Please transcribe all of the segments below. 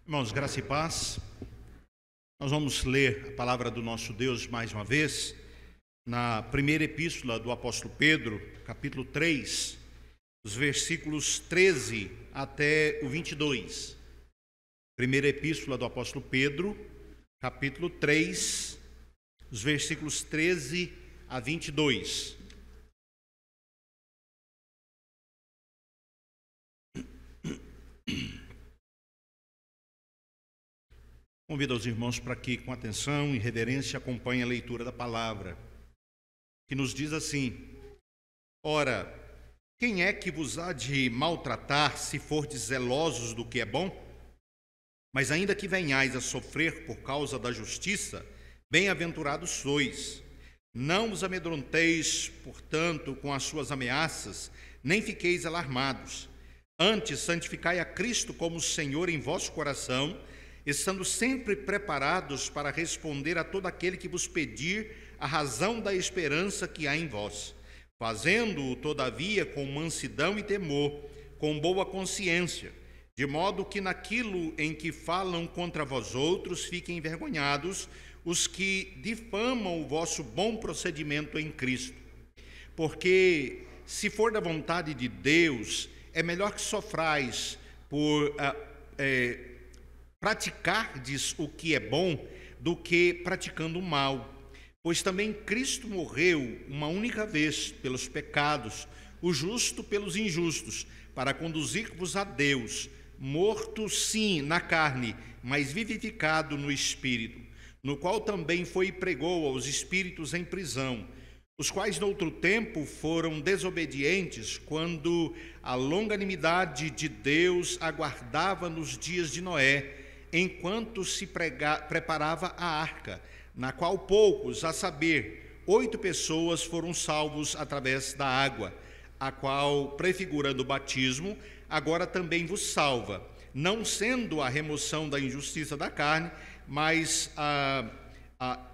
Irmãos, graça e paz. Nós vamos ler a palavra do nosso Deus mais uma vez, na primeira epístola do apóstolo Pedro, capítulo 3, os versículos 13 até o 22. Primeira epístola do apóstolo Pedro, capítulo 3, os versículos 13 a 22. Convido os irmãos para que, com atenção e reverência, acompanhem a leitura da palavra, que nos diz assim: Ora, quem é que vos há de maltratar se fordes zelosos do que é bom? Mas ainda que venhais a sofrer por causa da justiça, bem-aventurados sois. Não vos amedronteis, portanto, com as suas ameaças, nem fiqueis alarmados. Antes, santificai a Cristo como Senhor em vosso coração, estando sempre preparados para responder a todo aquele que vos pedir a razão da esperança que há em vós, fazendo-o, todavia, com mansidão e temor, com boa consciência, de modo que naquilo em que falam contra vós outros fiquem envergonhados os que difamam o vosso bom procedimento em Cristo. Porque, se for da vontade de Deus, é melhor que sofrais por praticardes o que é bom do que praticando o mal. Pois também Cristo morreu uma única vez pelos pecados, o justo pelos injustos, para conduzir-vos a Deus, morto sim na carne, mas vivificado no Espírito, no qual também foi e pregou aos espíritos em prisão, os quais noutro tempo foram desobedientes, quando a longanimidade de Deus aguardava nos dias de Noé, enquanto se preparava a arca, na qual poucos, a saber, 8 pessoas foram salvos através da água, a qual, prefigurando o batismo, agora também vos salva, não sendo a remoção da injustiça da carne, mas a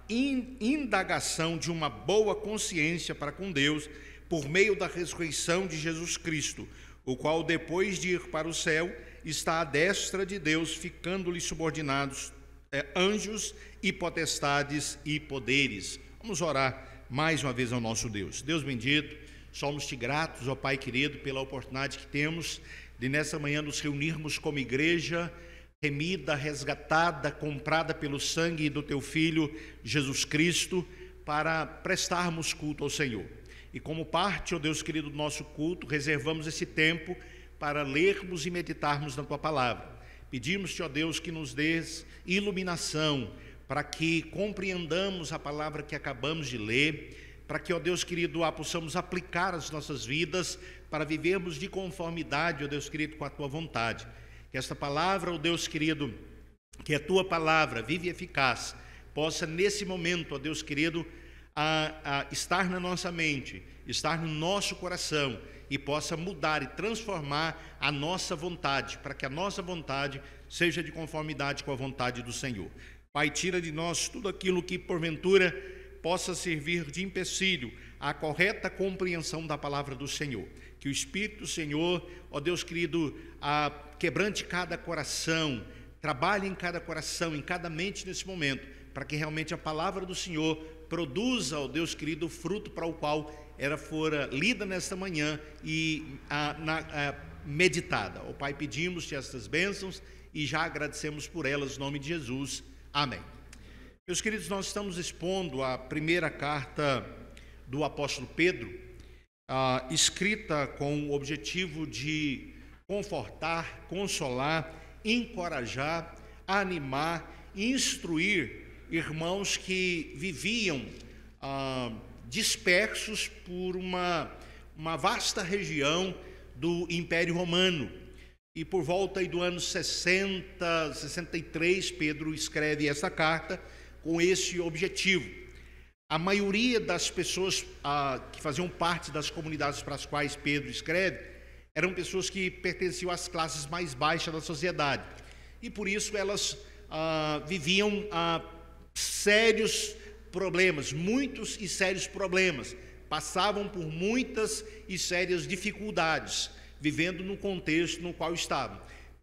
indagação de uma boa consciência para com Deus, por meio da ressurreição de Jesus Cristo, o qual, depois de ir para o céu, está à destra de Deus, ficando-lhe subordinados anjos e potestades e poderes. Vamos orar mais uma vez ao nosso Deus. Deus bendito, somos-te gratos, ó Pai querido, pela oportunidade que temos de nessa manhã nos reunirmos como igreja, remida, resgatada, comprada pelo sangue do teu Filho Jesus Cristo, para prestarmos culto ao Senhor. E como parte, ó Deus querido, do nosso culto, reservamos esse tempo para lermos e meditarmos na Tua Palavra. Pedimos-te, ó Deus, que nos dês iluminação, para que compreendamos a palavra que acabamos de ler, para que, ó Deus querido, a possamos aplicar às nossas vidas, para vivermos de conformidade, ó Deus querido, com a Tua vontade. Que esta palavra, ó Deus querido, que a Tua palavra, viva e eficaz, possa nesse momento, ó Deus querido, estar na nossa mente, estar no nosso coração, e possa mudar e transformar a nossa vontade, para que a nossa vontade seja de conformidade com a vontade do Senhor. Pai, tira de nós tudo aquilo que porventura possa servir de empecilho à correta compreensão da palavra do Senhor. Que o Espírito do Senhor, ó Deus querido, quebrante cada coração, trabalhe em cada coração, em cada mente nesse momento, para que realmente a palavra do Senhor produza, ó Deus querido, o fruto para o qual ela fora lida nesta manhã e meditada. Ó Pai, pedimos-te estas bênçãos e já agradecemos por elas, em nome de Jesus. Amém. Meus queridos, nós estamos expondo a primeira carta do apóstolo Pedro, escrita com o objetivo de confortar, consolar, encorajar, animar, instruir irmãos que viviam dispersos por uma vasta região do Império Romano. E por volta aí do ano 60, 63, Pedro escreve essa carta com esse objetivo. A maioria das pessoas que faziam parte das comunidades para as quais Pedro escreve eram pessoas que pertenciam às classes mais baixas da sociedade. E por isso elas viviam sérios problemas, muitos e sérios problemas, passavam por muitas e sérias dificuldades, vivendo no contexto no qual estavam.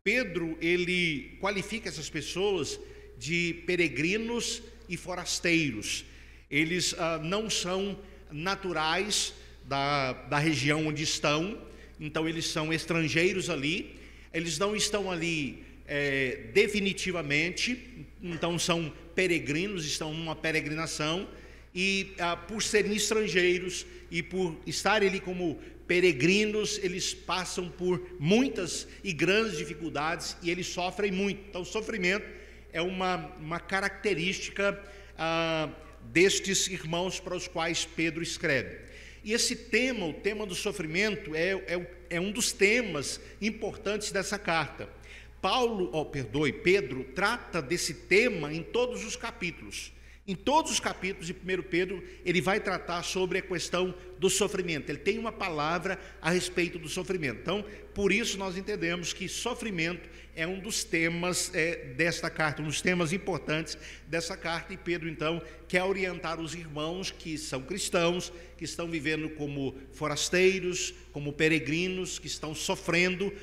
Pedro, ele qualifica essas pessoas de peregrinos e forasteiros. Eles não são naturais da região onde estão, então eles são estrangeiros ali, eles não estão ali definitivamente, então são peregrinos, estão numa peregrinação, e por serem estrangeiros e por estarem ali como peregrinos, eles passam por muitas e grandes dificuldades e eles sofrem muito. Então o sofrimento é uma característica destes irmãos para os quais Pedro escreve. E esse tema, o tema do sofrimento, é um dos temas importantes dessa carta. Pedro trata desse tema em todos os capítulos. Em todos os capítulos de 1 Pedro, ele vai tratar sobre a questão do sofrimento. Ele tem uma palavra a respeito do sofrimento. Então, por isso nós entendemos que sofrimento é um dos temas desta carta, um dos temas importantes dessa carta. E Pedro, então, quer orientar os irmãos que são cristãos, que estão vivendo como forasteiros, como peregrinos, que estão sofrendo,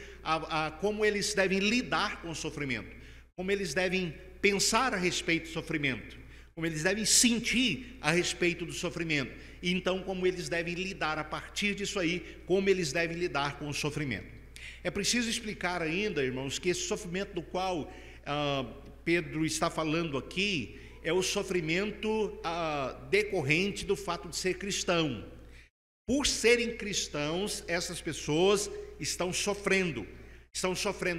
como eles devem lidar com o sofrimento, como eles devem pensar a respeito do sofrimento, como eles devem sentir a respeito do sofrimento, e então como eles devem lidar a partir disso aí, como eles devem lidar com o sofrimento. É preciso explicar ainda, irmãos, que esse sofrimento do qual Pedro está falando aqui é o sofrimento decorrente do fato de ser cristão. Por serem cristãos, essas pessoas estão sofrendo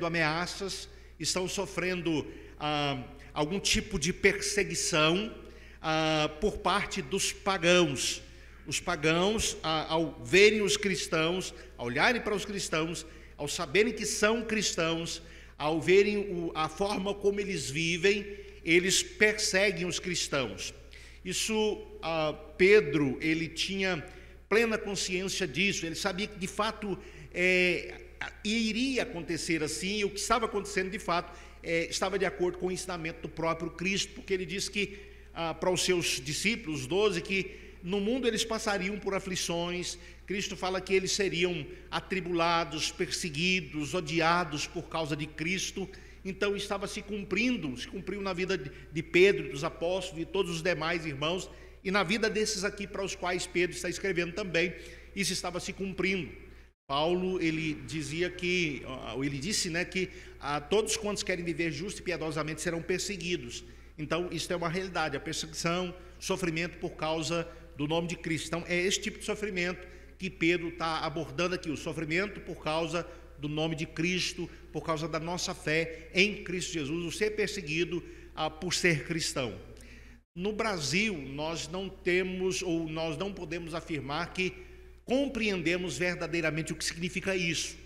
ameaças, estão sofrendo algum tipo de perseguição por parte dos pagãos. Os pagãos, ao verem os cristãos, ao olharem para os cristãos, ao saberem que são cristãos, ao verem a forma como eles vivem, eles perseguem os cristãos. Isso, Pedro, ele tinha plena consciência disso, ele sabia que de fato iria acontecer assim, e o que estava acontecendo de fato estava de acordo com o ensinamento do próprio Cristo, porque ele disse que para os seus discípulos, os 12, que no mundo eles passariam por aflições. Cristo fala que eles seriam atribulados, perseguidos, odiados por causa de Cristo. Então estava se cumpriu na vida de Pedro, dos apóstolos e todos os demais irmãos, e na vida desses aqui para os quais Pedro está escrevendo também, isso estava se cumprindo. Paulo, ele disse, que todos quantos querem viver justo e piedosamente serão perseguidos. Então, isso é uma realidade, a perseguição, sofrimento por causa do nome de Cristo. Então, é esse tipo de sofrimento que Pedro está abordando aqui, o sofrimento por causa do nome de Cristo, por causa da nossa fé em Cristo Jesus, o ser perseguido por ser cristão. No Brasil, nós não podemos afirmar que compreendemos verdadeiramente o que significa isso,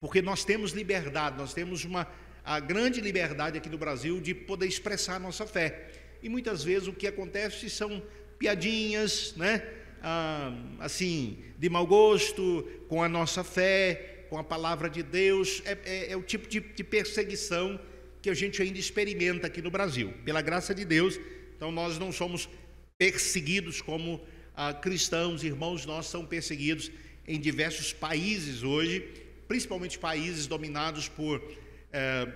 porque nós temos liberdade, nós temos a grande liberdade aqui no Brasil de poder expressar a nossa fé, e muitas vezes o que acontece são piadinhas, assim, de mau gosto com a nossa fé, com a palavra de Deus. É o tipo de perseguição que a gente ainda experimenta aqui no Brasil, pela graça de Deus. Então nós não somos perseguidos como cristãos, irmãos nossos são perseguidos em diversos países hoje, principalmente países dominados por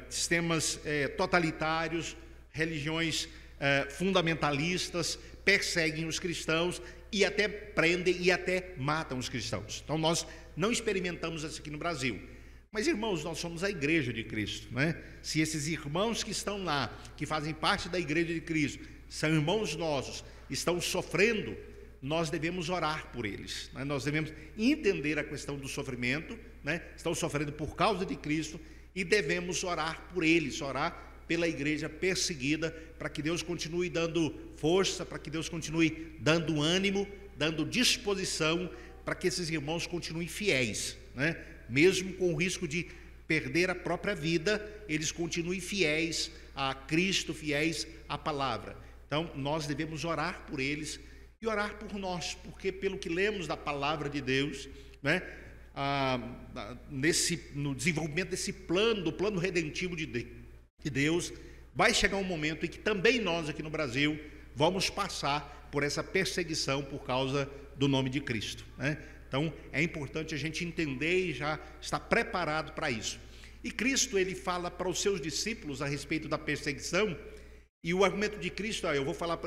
sistemas totalitários, religiões fundamentalistas, perseguem os cristãos e até prendem e até matam os cristãos. Então nós não experimentamos isso aqui no Brasil. Mas, irmãos, nós somos a igreja de Cristo, né? Se esses irmãos que estão lá, que fazem parte da igreja de Cristo, são irmãos nossos, estão sofrendo, nós devemos orar por eles, né? Nós devemos entender a questão do sofrimento, né? Estão sofrendo por causa de Cristo e devemos orar por eles, orar pela igreja perseguida, para que Deus continue dando força, para que Deus continue dando ânimo, dando disposição, para que esses irmãos continuem fiéis, né? Mesmo com o risco de perder a própria vida, eles continuem fiéis a Cristo, fiéis à palavra. Então, nós devemos orar por eles e orar por nós, porque pelo que lemos da palavra de Deus, né, no desenvolvimento desse plano, do plano redentivo de Deus, vai chegar um momento em que também nós aqui no Brasil vamos passar por essa perseguição por causa do nome de Cristo, né? Então é importante a gente entender e já estar preparado para isso. E Cristo, ele fala para os seus discípulos a respeito da perseguição, e o argumento de Cristo,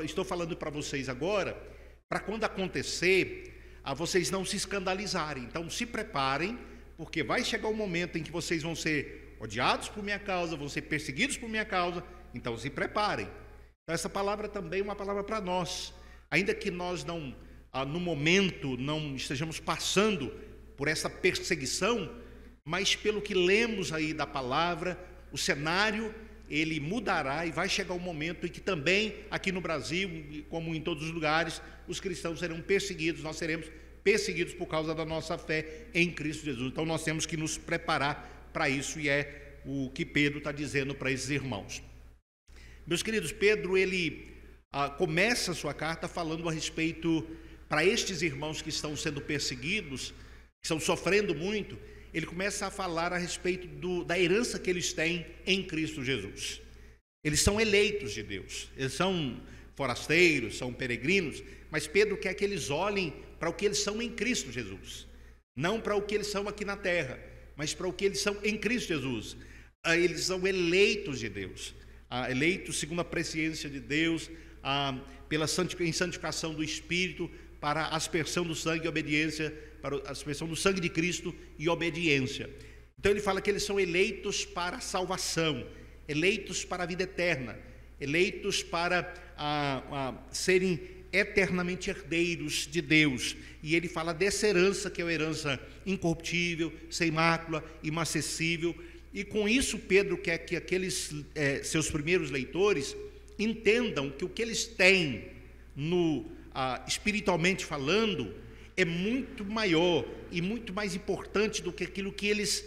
estou falando para vocês agora, para quando acontecer, vocês não se escandalizarem. Então se preparem, porque vai chegar um momento em que vocês vão ser odiados por minha causa, vão ser perseguidos por minha causa, então se preparem. Então essa palavra também é uma palavra para nós, ainda que nós não, no momento, não estejamos passando por essa perseguição, mas pelo que lemos aí da palavra, o cenário, ele mudará e vai chegar um momento em que também, aqui no Brasil, como em todos os lugares, os cristãos serão perseguidos, nós seremos perseguidos por causa da nossa fé em Cristo Jesus. Então nós temos que nos preparar para isso, e é o que Pedro está dizendo para esses irmãos. Meus queridos, Pedro, ele começa a sua carta falando a respeito, para estes irmãos que estão sendo perseguidos, que estão sofrendo muito, ele começa a falar a respeito da herança que eles têm em Cristo Jesus. Eles são eleitos de Deus, eles são forasteiros, são peregrinos, mas Pedro quer que eles olhem para o que eles são em Cristo Jesus, não para o que eles são aqui na terra, mas para o que eles são em Cristo Jesus. Eles são eleitos de Deus, eleitos segundo a presciência de Deus, em santificação do Espírito, para a aspersão do sangue e obediência, para a aspersão do sangue de Cristo e obediência. Então ele fala que eles são eleitos para a salvação, eleitos para a vida eterna, eleitos para serem eternamente herdeiros de Deus. E ele fala dessa herança, que é uma herança incorruptível, sem mácula, inacessível. E com isso Pedro quer que aqueles seus primeiros leitores entendam que o que eles têm espiritualmente falando é muito maior e muito mais importante do que aquilo que eles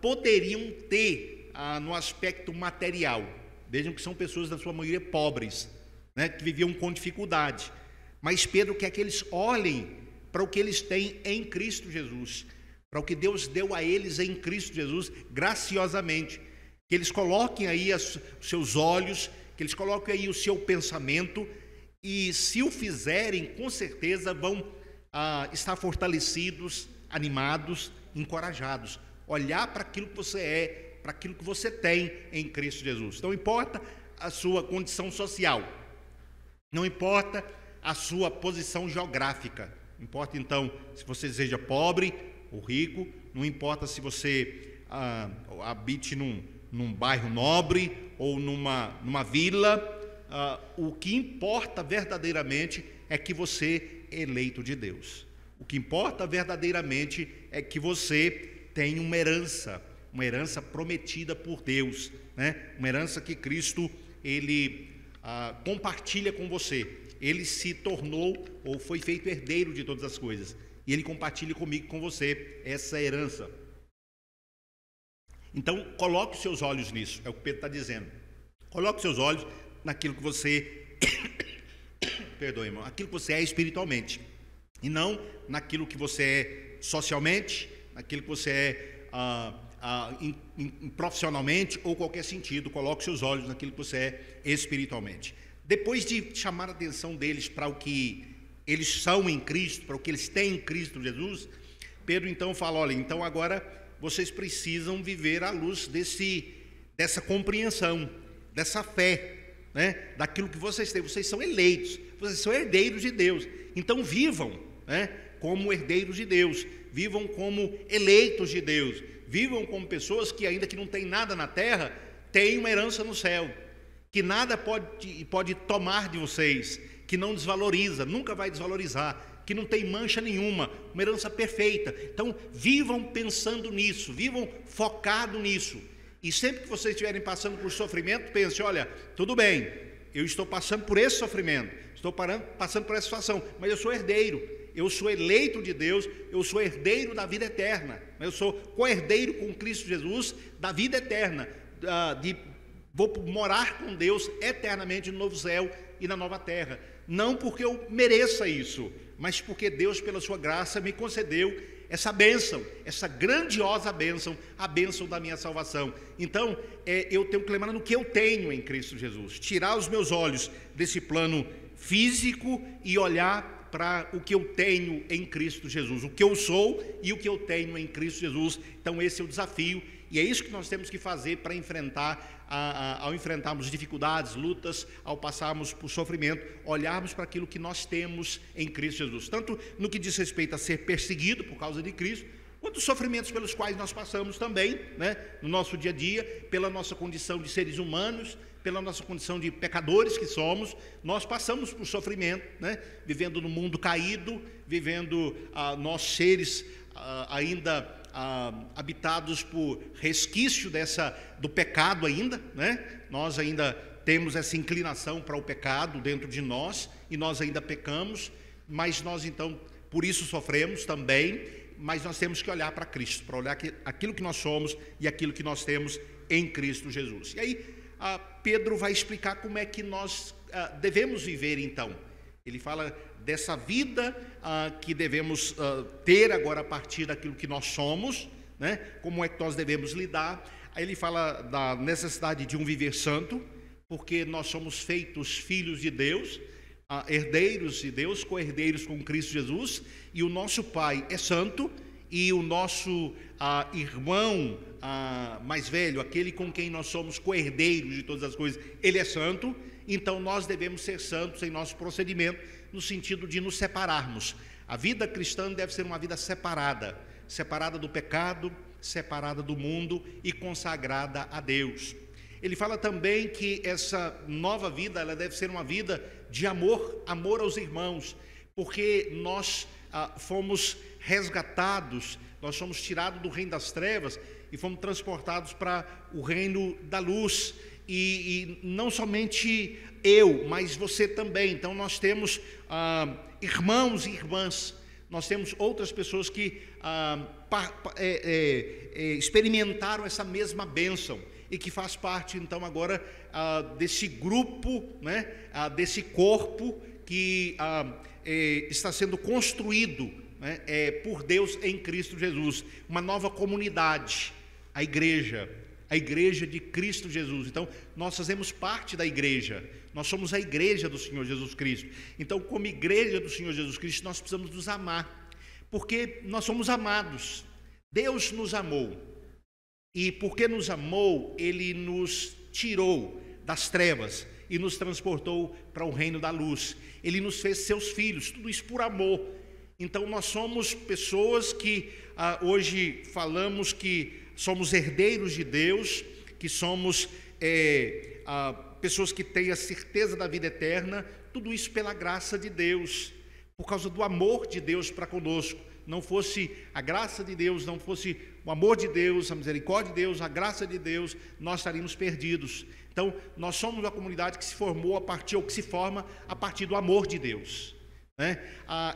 poderiam ter no aspecto material. Vejam que são pessoas, na sua maioria, pobres, né, que viviam com dificuldade, mas Pedro quer que eles olhem para o que eles têm em Cristo Jesus, para o que Deus deu a eles em Cristo Jesus graciosamente, que eles coloquem aí os seus olhos, que eles coloquem aí o seu pensamento, e se o fizerem, com certeza vão estar fortalecidos, animados, encorajados, olhar para aquilo que você é, para aquilo que você tem em Cristo Jesus. Não importa a sua condição social, não importa a sua posição geográfica, não importa então se você seja pobre ou rico, não importa se você habite num bairro nobre ou numa vila, o que importa verdadeiramente é que você é eleito de Deus. O que importa verdadeiramente é que você tem uma herança prometida por Deus, né? Uma herança que Cristo, ele compartilha com você. Ele se tornou ou foi feito herdeiro de todas as coisas, e ele compartilha comigo, com você, essa herança. Então coloque os seus olhos nisso, é o que Pedro está dizendo. Coloque os seus olhos naquilo que você perdoe, irmão, aquilo que você é espiritualmente, e não naquilo que você é socialmente, naquilo que você é profissionalmente ou qualquer sentido. Coloque seus olhos naquilo que você é espiritualmente. Depois de chamar a atenção deles para o que eles são em Cristo, para o que eles têm em Cristo Jesus, Pedro então fala: olha, então agora vocês precisam viver à luz dessa compreensão, dessa fé, né, daquilo que vocês têm. Vocês são eleitos, vocês são herdeiros de Deus, então vivam, né, como herdeiros de Deus, vivam como eleitos de Deus, vivam como pessoas que, ainda que não têm nada na terra, têm uma herança no céu, que nada pode tomar de vocês, que não desvaloriza, nunca vai desvalorizar, que não tem mancha nenhuma, uma herança perfeita. Então vivam pensando nisso, vivam focado nisso. E sempre que vocês estiverem passando por sofrimento, pense: olha, tudo bem, eu estou passando por esse sofrimento, estou passando por essa situação, mas eu sou herdeiro, eu sou eleito de Deus, eu sou herdeiro da vida eterna, eu sou co-herdeiro com Cristo Jesus da vida eterna, vou morar com Deus eternamente no novo céu e na nova terra, não porque eu mereça isso, mas porque Deus, pela sua graça, me concedeu essa bênção, essa grandiosa bênção, a bênção da minha salvação. Então, eu tenho que lembrar no que eu tenho em Cristo Jesus, tirar os meus olhos desse plano físico e olhar para o que eu tenho em Cristo Jesus, o que eu sou e o que eu tenho em Cristo Jesus. Então esse é o desafio, e é isso que nós temos que fazer para enfrentar, ao enfrentarmos dificuldades, lutas, ao passarmos por sofrimento, olharmos para aquilo que nós temos em Cristo Jesus, tanto no que diz respeito a ser perseguido por causa de Cristo, quanto os sofrimentos pelos quais nós passamos também, né, no nosso dia a dia, pela nossa condição de seres humanos, pela nossa condição de pecadores que somos. Nós passamos por sofrimento, né, vivendo no mundo caído, vivendo nós seres ainda habitados por resquício do pecado ainda, né? Nós ainda temos essa inclinação para o pecado dentro de nós, e nós ainda pecamos, mas nós então, por isso sofremos também, mas nós temos que olhar para Cristo, para olhar aquilo que nós somos e aquilo que nós temos em Cristo Jesus. E aí Pedro vai explicar como é que nós devemos viver então. Ele fala dessa vida que devemos ter agora a partir daquilo que nós somos, né? Como é que nós devemos lidar. Aí ele fala da necessidade de um viver santo, porque nós somos feitos filhos de Deus, herdeiros de Deus, co-herdeiros com Cristo Jesus, e o nosso Pai é santo, e o nosso irmão mais velho, aquele com quem nós somos co-herdeiros de todas as coisas, ele é santo. Então nós devemos ser santos em nosso procedimento, no sentido de nos separarmos. A vida cristã deve ser uma vida separada, separada do pecado, separada do mundo e consagrada a Deus. Ele fala também que essa nova vida, ela deve ser uma vida de amor aos irmãos, porque nós fomos resgatados, nós somos tirados do reino das trevas e fomos transportados para o reino da luz. E não somente eu, mas você também. Então nós temos irmãos e irmãs, nós temos outras pessoas que experimentaram essa mesma bênção e que faz parte então agora desse grupo, né, desse corpo que está sendo construído, né, por Deus em Cristo Jesus, uma nova comunidade, a igreja de Cristo Jesus. Então nós fazemos parte da igreja, nós somos a igreja do Senhor Jesus Cristo. Então, como igreja do Senhor Jesus Cristo, nós precisamos nos amar, porque nós somos amados. Deus nos amou, e porque nos amou, Ele nos tirou das trevas e nos transportou para o reino da luz. Ele nos fez seus filhos, tudo isso por amor. Então nós somos pessoas que hoje falamos que somos herdeiros de Deus, que somos pessoas que têm a certeza da vida eterna, tudo isso pela graça de Deus, por causa do amor de Deus para conosco. Não fosse a graça de Deus, não fosse o amor de Deus, a misericórdia de Deus, a graça de Deus, nós estaríamos perdidos. Então, nós somos uma comunidade que se formou a partir, ou que se forma a partir do amor de Deus, né?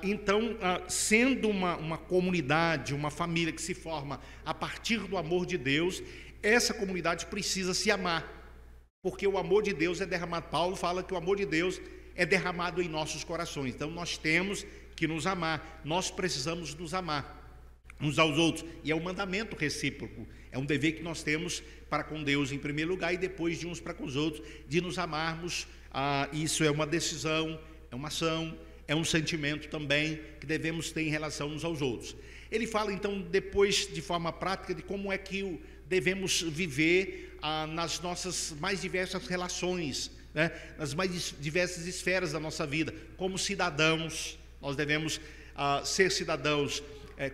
Então, sendo uma comunidade, uma família que se forma a partir do amor de Deus, essa comunidade precisa se amar, porque o amor de Deus é derramado. Paulo fala que o amor de Deus é derramado em nossos corações. Então nós temos que nos amar, nós precisamos nos amar uns aos outros, e é um mandamento recíproco, é um dever que nós temos para com Deus em primeiro lugar, e depois de uns para com os outros, de nos amarmos. Isso é uma decisão, é uma ação, é um sentimento também que devemos ter em relação uns aos outros. Ele fala então depois de forma prática de como é que devemos viver nas nossas mais diversas relações, né? Nas mais diversas esferas da nossa vida. Como cidadãos, nós devemos ser cidadãos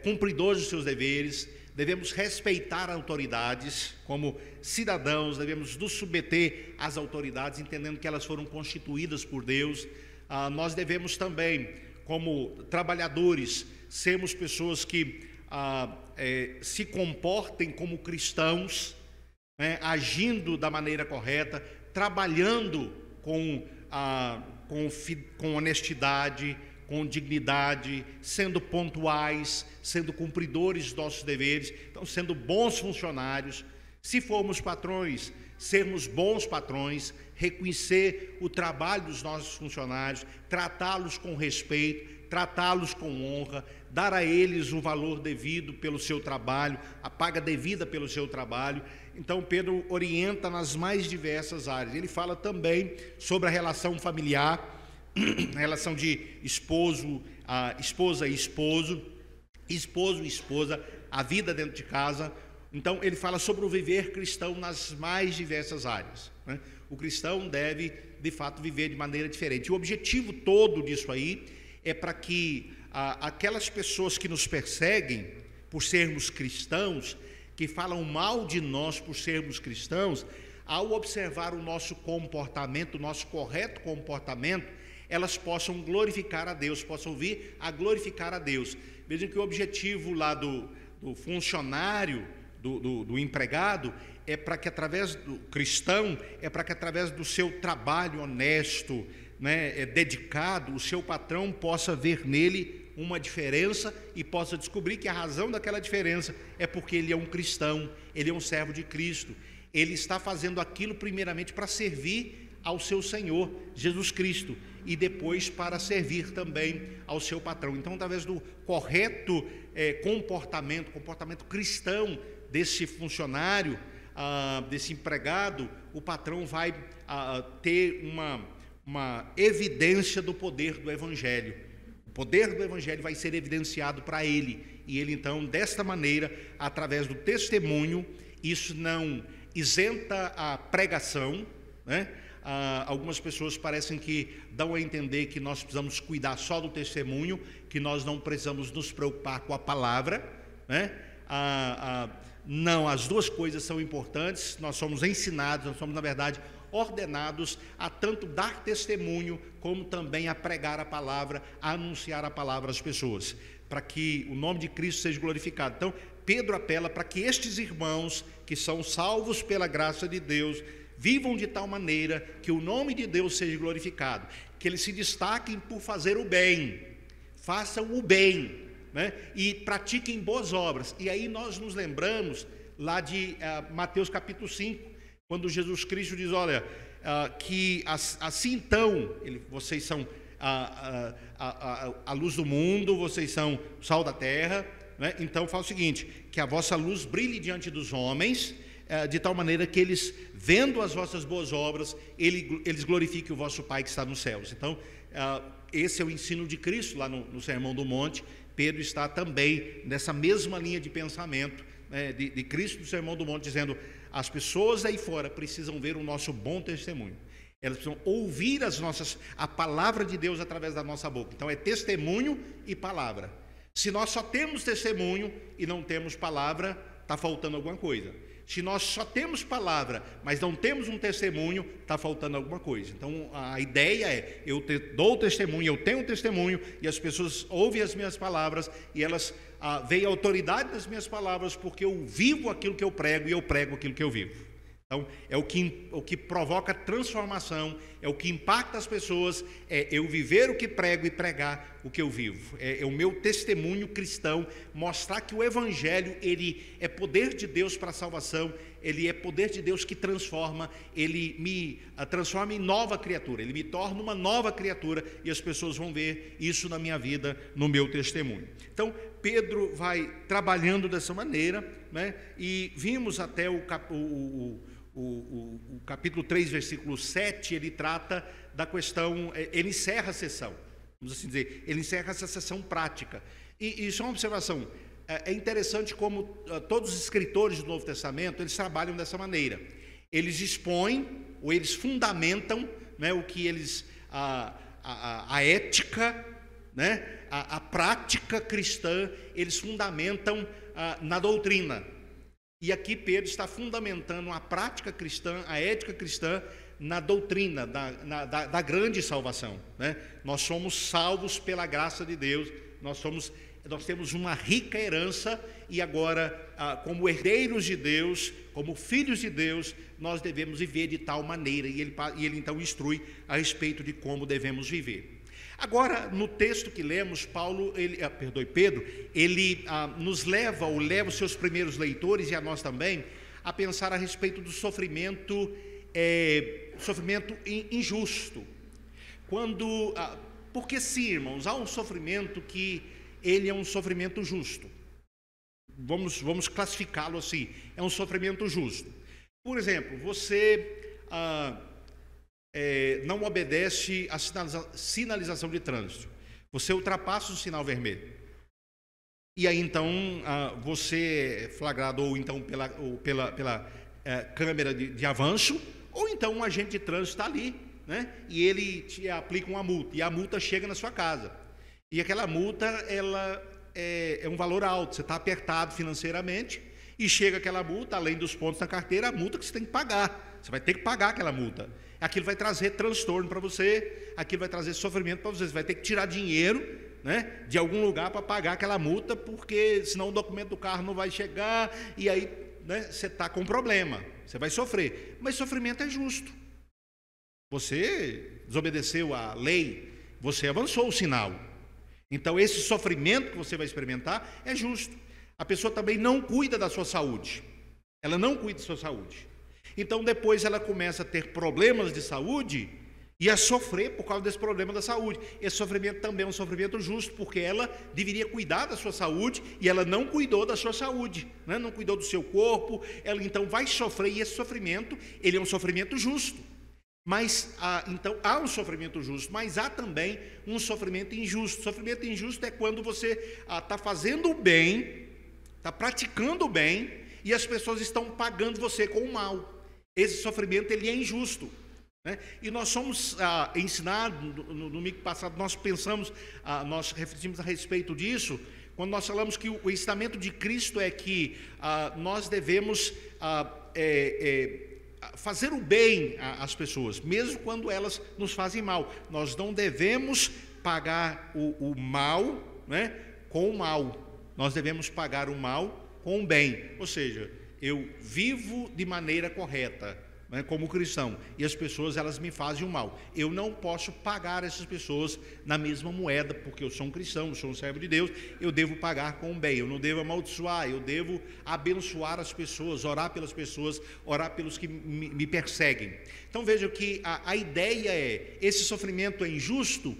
cumpridores dos seus deveres, devemos respeitar autoridades. Como cidadãos, devemos nos submeter às autoridades, entendendo que elas foram constituídas por Deus. Nós devemos também, como trabalhadores, sermos pessoas que se comportem como cristãos, né, agindo da maneira correta, trabalhando com honestidade, com dignidade, sendo pontuais, sendo cumpridores dos nossos deveres, então sendo bons funcionários. Se formos patrões, sermos bons patrões, reconhecer o trabalho dos nossos funcionários, tratá-los com respeito, tratá-los com honra, dar a eles o valor devido pelo seu trabalho, a paga devida pelo seu trabalho. Então Pedro orienta nas mais diversas áreas. Ele fala também sobre a relação familiar, a relação de esposo, esposa e esposo, esposo e esposa, a vida dentro de casa. Então, ele fala sobre o viver cristão nas mais diversas áreas, né? O cristão deve, de fato, viver de maneira diferente. O objetivo todo disso aí é para que aquelas pessoas que nos perseguem por sermos cristãos, que falam mal de nós por sermos cristãos, ao observar o nosso comportamento, o nosso correto comportamento, elas possam glorificar a Deus, possam vir a glorificar a Deus. Vejam que o objetivo lá do funcionário, do empregado, é para que através do cristão, é para que através do seu trabalho honesto, né, dedicado, o seu patrão possa ver nele uma diferença e possa descobrir que a razão daquela diferença é porque ele é um cristão, ele é um servo de Cristo, ele está fazendo aquilo primeiramente para servir ao seu Senhor Jesus Cristo e depois para servir também ao seu patrão. Então, através do correto comportamento cristão desse funcionário, desse empregado, o patrão vai ter uma evidência do poder do Evangelho. O poder do Evangelho vai ser evidenciado para ele, e ele então, desta maneira, através do testemunho, isso não isenta a pregação, né? Algumas pessoas parecem que dão a entender que nós precisamos cuidar só do testemunho, que nós não precisamos nos preocupar com a palavra, né? Não, as duas coisas são importantes. Nós somos ensinados, nós somos, na verdade, ordenados a tanto dar testemunho, como também a pregar a palavra, a anunciar a palavra às pessoas, para que o nome de Cristo seja glorificado. Então, Pedro apela para que estes irmãos, que são salvos pela graça de Deus, vivam de tal maneira que o nome de Deus seja glorificado, que eles se destaquem por fazer o bem, façam o bem, né? E pratiquem boas obras. E aí nós nos lembramos lá de Mateus capítulo 5, quando Jesus Cristo diz, olha, que assim então, vocês são a luz do mundo, vocês são o sal da terra, né? Então fala o seguinte, que a vossa luz brilhe diante dos homens, de tal maneira que eles, vendo as vossas boas obras, eles glorifiquem o vosso Pai que está nos céus. Então, esse é o ensino de Cristo lá no Sermão do Monte. Pedro está também nessa mesma linha de pensamento, né, de Cristo do Sermão do Monte, dizendo, as pessoas aí fora precisam ver o nosso bom testemunho, elas precisam ouvir a palavra de Deus através da nossa boca. Então é testemunho e palavra. Se nós só temos testemunho e não temos palavra, está faltando alguma coisa. Se nós só temos palavra, mas não temos um testemunho, está faltando alguma coisa. Então, a ideia é, eu dou testemunho, eu tenho um testemunho, e as pessoas ouvem as minhas palavras, e elas veem a autoridade das minhas palavras, porque eu vivo aquilo que eu prego, e eu prego aquilo que eu vivo. Então, é o que provoca transformação, é o que impacta as pessoas, é eu viver o que prego e pregar o que eu vivo. É o meu testemunho cristão, mostrar que o Evangelho, ele é poder de Deus para a salvação, ele é poder de Deus que transforma, ele me transforma em nova criatura, ele me torna uma nova criatura, e as pessoas vão ver isso na minha vida, no meu testemunho. Então, Pedro vai trabalhando dessa maneira, né? E vimos até o capítulo 3, versículo 7, ele trata da questão, ele encerra a sessão, vamos assim dizer, ele encerra essa sessão prática. E só uma observação, é interessante como todos os escritores do Novo Testamento, eles trabalham dessa maneira. Eles expõem, ou eles fundamentam, né, o que eles, a ética, né, a prática cristã, eles fundamentam na doutrina. E aqui Pedro está fundamentando a prática cristã, a ética cristã, na doutrina da grande salvação, né? Nós somos salvos pela graça de Deus, nós temos uma rica herança, e agora, como herdeiros de Deus, como filhos de Deus, nós devemos viver de tal maneira, e ele então instrui a respeito de como devemos viver. Agora, no texto que lemos, Pedro, ele nos leva, ou leva os seus primeiros leitores, e a nós também, a pensar a respeito do sofrimento injusto. Porque sim, irmãos, há um sofrimento que ele é um sofrimento justo. Vamos classificá-lo assim, é um sofrimento justo. Por exemplo, você não obedece à sinalização de trânsito. Você ultrapassa o sinal vermelho. E aí, então, você é flagrado ou então pela câmera de avanço, ou então um agente de trânsito está ali, né? E ele te aplica uma multa, e a multa chega na sua casa. E aquela multa, ela é um valor alto, você está apertado financeiramente, e chega aquela multa, além dos pontos na carteira, a multa que você tem que pagar. Você vai ter que pagar aquela multa. Aquilo vai trazer transtorno para você, aquilo vai trazer sofrimento para você. Você vai ter que tirar dinheiro, né, de algum lugar para pagar aquela multa, porque senão o documento do carro não vai chegar, e aí, né, você está com problema, você vai sofrer. Mas sofrimento é justo. Você desobedeceu a lei, você avançou o sinal. Então, esse sofrimento que você vai experimentar é justo. A pessoa também não cuida da sua saúde. Ela não cuida da sua saúde. Então, depois ela começa a ter problemas de saúde e a sofrer por causa desse problema da saúde. Esse sofrimento também é um sofrimento justo, porque ela deveria cuidar da sua saúde e ela não cuidou da sua saúde, né? Não cuidou do seu corpo. Ela então vai sofrer, e esse sofrimento, ele é um sofrimento justo. Mas, então, há um sofrimento justo, mas há também um sofrimento injusto. Sofrimento injusto é quando você está fazendo o bem, está praticando o bem, e as pessoas estão pagando você com o mal. Esse sofrimento, ele é injusto, né? E nós somos ensinados, no domingo passado, nós pensamos, nós refletimos a respeito disso, quando nós falamos que o ensinamento de Cristo é que nós devemos fazer o bem às pessoas, mesmo quando elas nos fazem mal. Nós não devemos pagar o mal, né, com o mal. Nós devemos pagar o mal com o bem. Ou seja, eu vivo de maneira correta, né, como cristão, e as pessoas, elas me fazem o mal. Eu não posso pagar essas pessoas na mesma moeda, porque eu sou um cristão, eu sou um servo de Deus. Eu devo pagar com o bem, eu não devo amaldiçoar, eu devo abençoar as pessoas, orar pelas pessoas, orar pelos que me perseguem. Então vejam que a ideia é, esse sofrimento é injusto?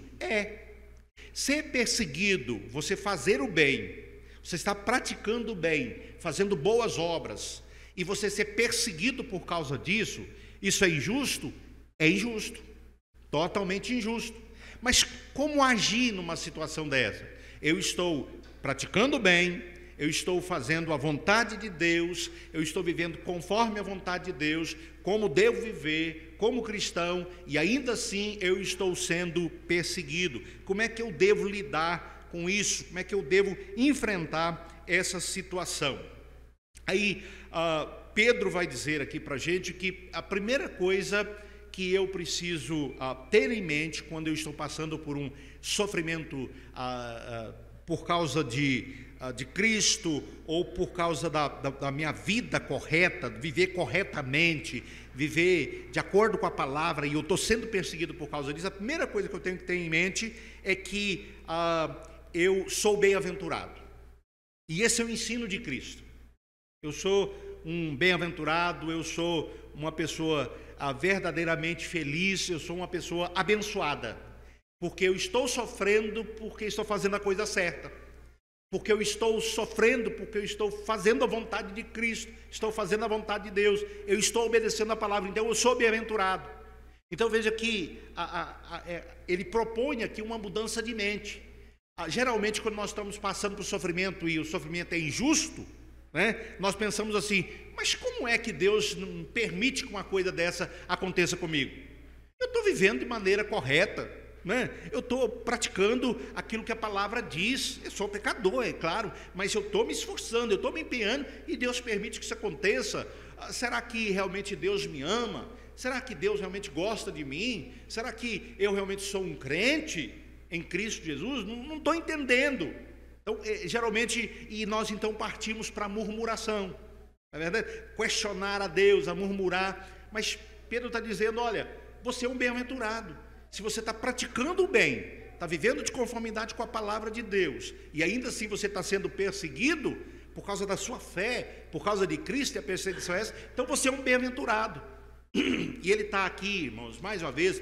Ser perseguido, você fazer o bem, você está praticando o bem, fazendo boas obras, e você ser perseguido por causa disso, isso é injusto? É injusto, totalmente injusto. Mas como agir numa situação dessa? Eu estou praticando o bem, eu estou fazendo a vontade de Deus, eu estou vivendo conforme a vontade de Deus, como devo viver, como cristão, e ainda assim eu estou sendo perseguido. Como é que eu devo lidar com isso? Como é que eu devo enfrentar essa situação? Aí Pedro vai dizer aqui para a gente que a primeira coisa que eu preciso ter em mente quando eu estou passando por um sofrimento por causa de Cristo, ou por causa da minha vida correta, viver corretamente, viver de acordo com a palavra, e eu estou sendo perseguido por causa disso, a primeira coisa que eu tenho que ter em mente é que eu sou bem-aventurado. E esse é o ensino de Cristo. Eu sou um bem-aventurado, eu sou uma pessoa verdadeiramente feliz, eu sou uma pessoa abençoada, porque eu estou sofrendo porque estou fazendo a coisa certa, porque eu estou sofrendo porque eu estou fazendo a vontade de Cristo, estou fazendo a vontade de Deus, eu estou obedecendo a palavra, então eu sou bem-aventurado. Então veja que ele propõe aqui uma mudança de mente. Geralmente, quando nós estamos passando por sofrimento e o sofrimento é injusto, né, nós pensamos assim: mas como é que Deus não permite que uma coisa dessa aconteça comigo? Eu estou vivendo de maneira correta, né? Eu estou praticando aquilo que a palavra diz. Eu sou pecador, é claro, mas eu estou me esforçando, eu estou me empenhando, e Deus permite que isso aconteça. Será que realmente Deus me ama? Será que Deus realmente gosta de mim? Será que eu realmente sou um crente em Cristo Jesus? Não estou entendendo. Então, geralmente, e nós então partimos para a murmuração, não é verdade? Questionar a Deus, a murmurar. Mas Pedro está dizendo: olha, você é um bem-aventurado. Se você está praticando o bem, está vivendo de conformidade com a palavra de Deus, e ainda assim você está sendo perseguido por causa da sua fé, por causa de Cristo, e a perseguição é essa, então você é um bem-aventurado. E ele está aqui, irmãos, mais uma vez,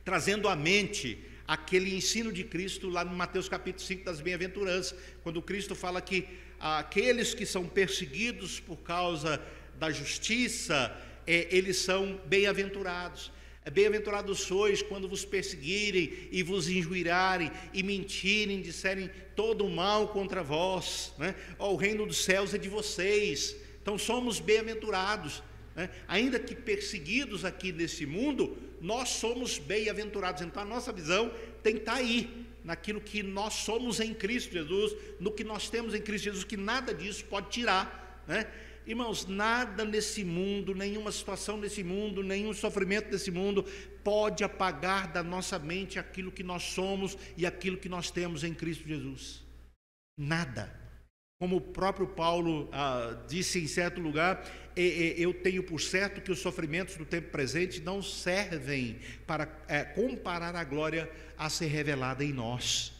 trazendo à mente aquele ensino de Cristo lá no Mateus capítulo 5 das bem-aventuranças, quando Cristo fala que aqueles que são perseguidos por causa da justiça, eles são bem-aventurados. Bem-aventurados sois quando vos perseguirem e vos injuriarem e mentirem, disserem todo o mal contra vós, né? O reino dos céus é de vocês. Então somos bem-aventurados, né? Ainda que perseguidos aqui nesse mundo, nós somos bem-aventurados. Então a nossa visão tem que estar aí, naquilo que nós somos em Cristo Jesus, no que nós temos em Cristo Jesus, que nada disso pode tirar, né? Irmãos, nada nesse mundo, nenhuma situação nesse mundo, nenhum sofrimento nesse mundo pode apagar da nossa mente aquilo que nós somos e aquilo que nós temos em Cristo Jesus. Nada. Como o próprio Paulo disse em certo lugar, eu tenho por certo que os sofrimentos do tempo presente não servem para comparar a glória a ser revelada em nós.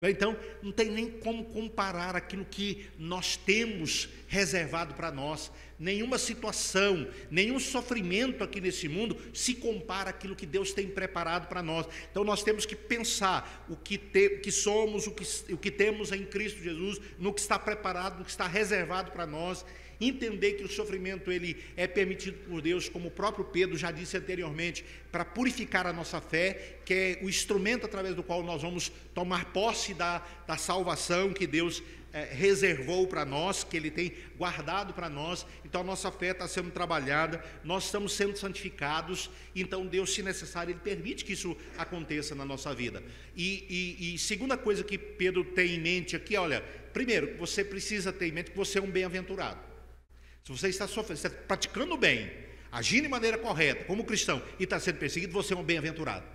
Então, não tem nem como comparar aquilo que nós temos reservado para nós. Nenhuma situação, nenhum sofrimento aqui nesse mundo se compara àquilo que Deus tem preparado para nós. Então, nós temos que pensar o que somos, o que temos em Cristo Jesus, no que está preparado, no que está reservado para nós. Entender que o sofrimento ele é permitido por Deus, como o próprio Pedro já disse anteriormente, para purificar a nossa fé, que é o instrumento através do qual nós vamos tomar posse da salvação que Deus reservou para nós, que Ele tem guardado para nós. Então a nossa fé está sendo trabalhada, nós estamos sendo santificados. Então Deus, se necessário, Ele permite que isso aconteça na nossa vida. E segunda coisa que Pedro tem em mente aqui, olha, primeiro, você precisa ter em mente que você é um bem-aventurado. Se você está sofrendo, está praticando bem, agindo de maneira correta, como cristão, e está sendo perseguido, você é um bem-aventurado.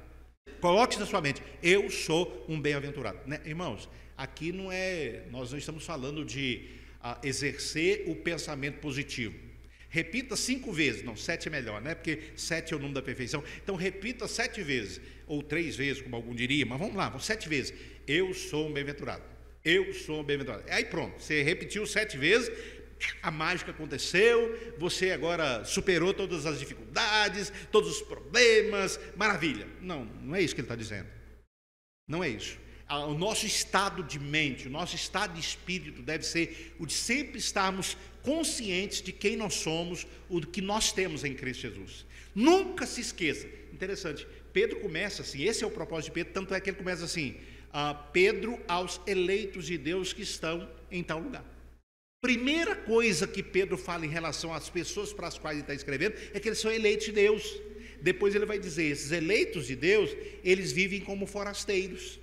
Coloque isso na sua mente: eu sou um bem-aventurado, né? Irmãos, aqui nós não estamos falando de exercer o pensamento positivo. Repita 5 vezes, não, 7 é melhor, né? Porque 7 é o número da perfeição. Então repita 7 vezes, ou 3 vezes, como algum diria, mas vamos lá, 7 vezes. Eu sou um bem-aventurado. Eu sou um bem-aventurado. Aí pronto, você repetiu 7 vezes. A mágica aconteceu, você agora superou todas as dificuldades, todos os problemas, maravilha. Não é isso que ele está dizendo. Não é isso. O nosso estado de mente, o nosso estado de espírito deve ser o de sempre estarmos conscientes de quem nós somos, o que nós temos em Cristo Jesus. Nunca se esqueça. Interessante, Pedro começa assim, esse é o propósito de Pedro, tanto é que ele começa assim: Pedro aos eleitos de Deus que estão em tal lugar. Primeira coisa que Pedro fala em relação às pessoas para as quais ele está escrevendo é que eles são eleitos de Deus. Depois ele vai dizer: esses eleitos de Deus, eles vivem como forasteiros,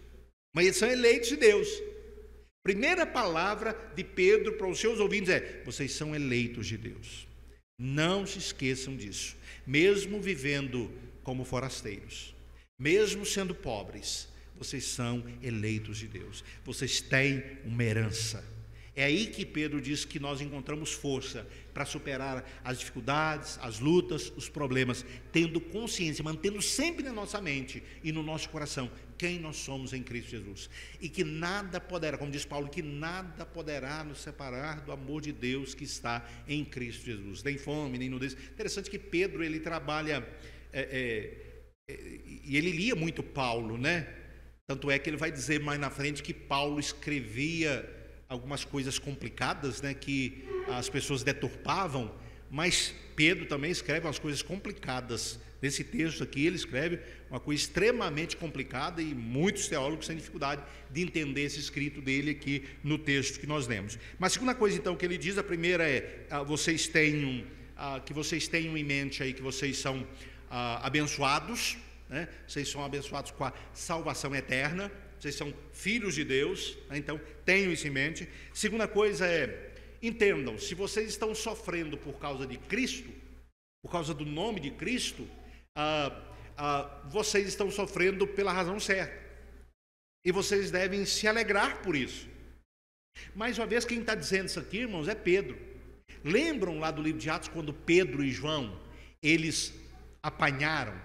mas eles são eleitos de Deus. Primeira palavra de Pedro para os seus ouvintes é: vocês são eleitos de Deus. Não se esqueçam disso. Mesmo vivendo como forasteiros, mesmo sendo pobres, vocês são eleitos de Deus. Vocês têm uma herança. É aí que Pedro diz que nós encontramos força para superar as dificuldades, as lutas, os problemas, tendo consciência, mantendo sempre na nossa mente e no nosso coração quem nós somos em Cristo Jesus. E que nada poderá, como diz Paulo, que nada poderá nos separar do amor de Deus que está em Cristo Jesus. Nem fome, nem nudez. Interessante que Pedro, ele trabalha, e ele lia muito Paulo, né? Tanto é que ele vai dizer mais na frente que Paulo escrevia algumas coisas complicadas, né, que as pessoas deturpavam, mas Pedro também escreve umas coisas complicadas. Nesse texto aqui ele escreve uma coisa extremamente complicada e muitos teólogos têm dificuldade de entender esse escrito dele aqui no texto que nós lemos. Mas a segunda coisa então que ele diz, a primeira é que vocês tenham em mente aí que vocês são abençoados, né? Vocês são abençoados com a salvação eterna. Vocês são filhos de Deus, né? Então tenham isso em mente. Segunda coisa é: entendam, se vocês estão sofrendo por causa de Cristo, por causa do nome de Cristo, vocês estão sofrendo pela razão certa, e vocês devem se alegrar por isso. Mais uma vez, quem está dizendo isso aqui, irmãos, é Pedro. Lembram lá do livro de Atos, quando Pedro e João, eles apanharam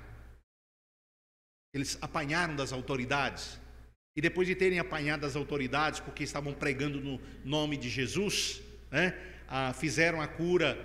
das autoridades? E depois de terem apanhado as autoridades, porque estavam pregando no nome de Jesus, né, fizeram a cura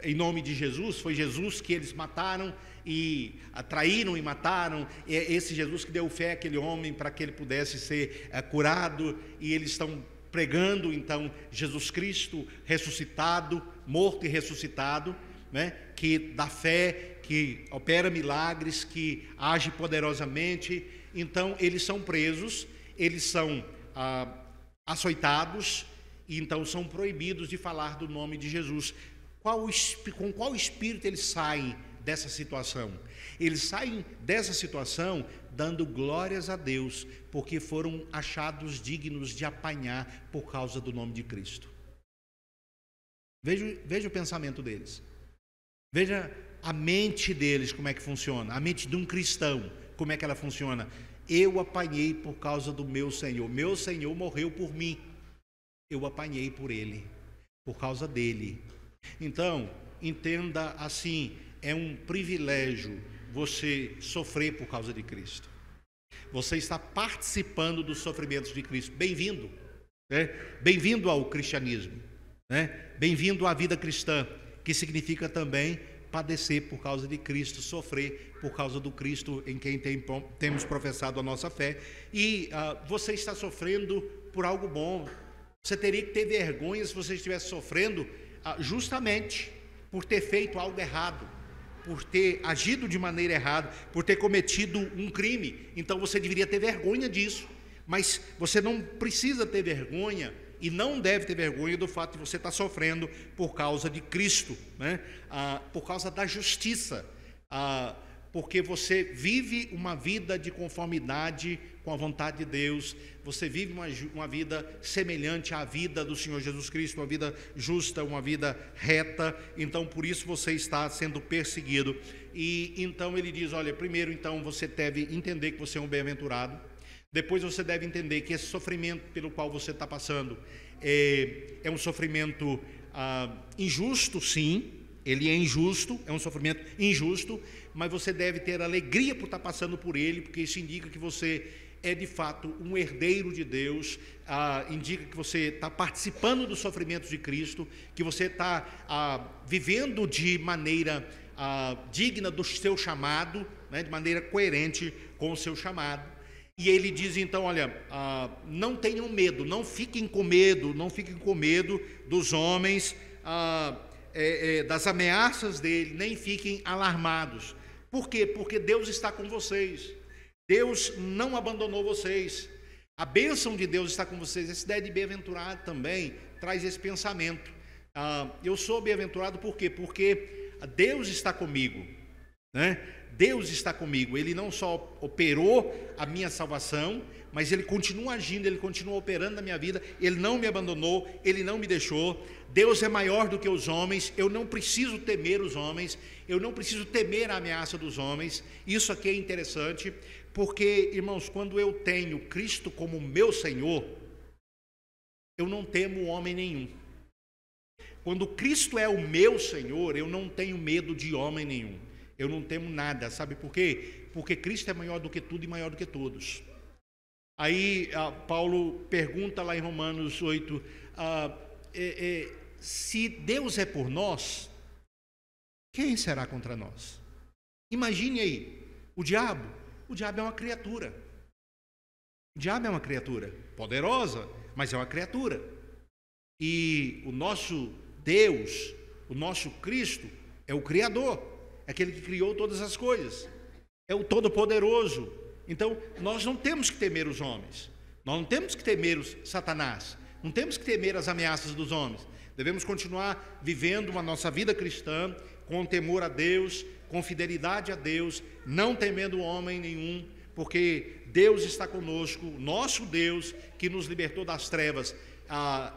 em nome de Jesus. Foi Jesus que eles mataram e traíram e mataram. Esse Jesus que deu fé àquele homem para que ele pudesse ser curado. E eles estão pregando então Jesus Cristo ressuscitado, morto e ressuscitado, né, que dá fé, que opera milagres, que age poderosamente. Então eles são presos, eles são açoitados, e então são proibidos de falar do nome de Jesus. Com qual espírito eles saem dessa situação? Eles saem dessa situação dando glórias a Deus, porque foram achados dignos de apanhar por causa do nome de Cristo. Veja o pensamento deles. Veja a mente deles, como é que funciona. A mente de um cristão, como é que ela funciona. Eu apanhei por causa do meu Senhor. Meu Senhor morreu por mim. Eu apanhei por Ele, por causa dEle. Então, entenda assim, é um privilégio você sofrer por causa de Cristo. Você está participando dos sofrimentos de Cristo. Bem-vindo, né? Bem-vindo ao cristianismo, né? Bem-vindo à vida cristã, que significa também padecer por causa de Cristo, sofrer por causa do Cristo em quem temos professado a nossa fé. E você está sofrendo por algo bom. Você teria que ter vergonha se você estivesse sofrendo justamente por ter feito algo errado, por ter agido de maneira errada, por ter cometido um crime. Então você deveria ter vergonha disso. Mas você não precisa ter vergonha e não deve ter vergonha do fato de você estar sofrendo por causa de Cristo, né? Por causa da justiça, porque você vive uma vida de conformidade com a vontade de Deus, você vive uma vida semelhante à vida do Senhor Jesus Cristo, uma vida justa, uma vida reta. Então por isso você está sendo perseguido. E então ele diz, olha, primeiro então você deve entender que você é um bem-aventurado. Depois você deve entender que esse sofrimento pelo qual você está passando é um sofrimento injusto, sim, ele é injusto, é um sofrimento injusto, mas você deve ter alegria por estar passando por ele, porque isso indica que você é de fato um herdeiro de Deus, indica que você está participando dos sofrimentos de Cristo, que você está vivendo de maneira digna do seu chamado, né, de maneira coerente com o seu chamado. E ele diz então, olha, não tenham medo, não fiquem com medo dos homens, das ameaças dele, nem fiquem alarmados. Por quê? Porque Deus está com vocês. Deus não abandonou vocês. A bênção de Deus está com vocês. Essa ideia de bem-aventurado também traz esse pensamento. Eu sou bem-aventurado por quê? Porque Deus está comigo, né? Deus está comigo. Ele não só operou a minha salvação, mas Ele continua agindo, Ele continua operando na minha vida. Ele não me abandonou, Ele não me deixou. Deus é maior do que os homens. Eu não preciso temer os homens, eu não preciso temer a ameaça dos homens. Isso aqui é interessante, porque, irmãos, quando eu tenho Cristo como meu Senhor, eu não temo homem nenhum. Quando Cristo é o meu Senhor, eu não tenho medo de homem nenhum. Eu não temo nada, sabe por quê? Porque Cristo é maior do que tudo e maior do que todos. Aí Paulo pergunta lá em Romanos 8, se Deus é por nós, quem será contra nós? Imagine aí, o diabo é uma criatura. O diabo é uma criatura poderosa, mas é uma criatura. E o nosso Deus, o nosso Cristo, é o Criador. É aquele que criou todas as coisas, é o Todo-Poderoso. Então nós não temos que temer os homens, nós não temos que temer Satanás, não temos que temer as ameaças dos homens. Devemos continuar vivendo uma nossa vida cristã com temor a Deus, com fidelidade a Deus, não temendo homem nenhum, porque Deus está conosco, nosso Deus que nos libertou das trevas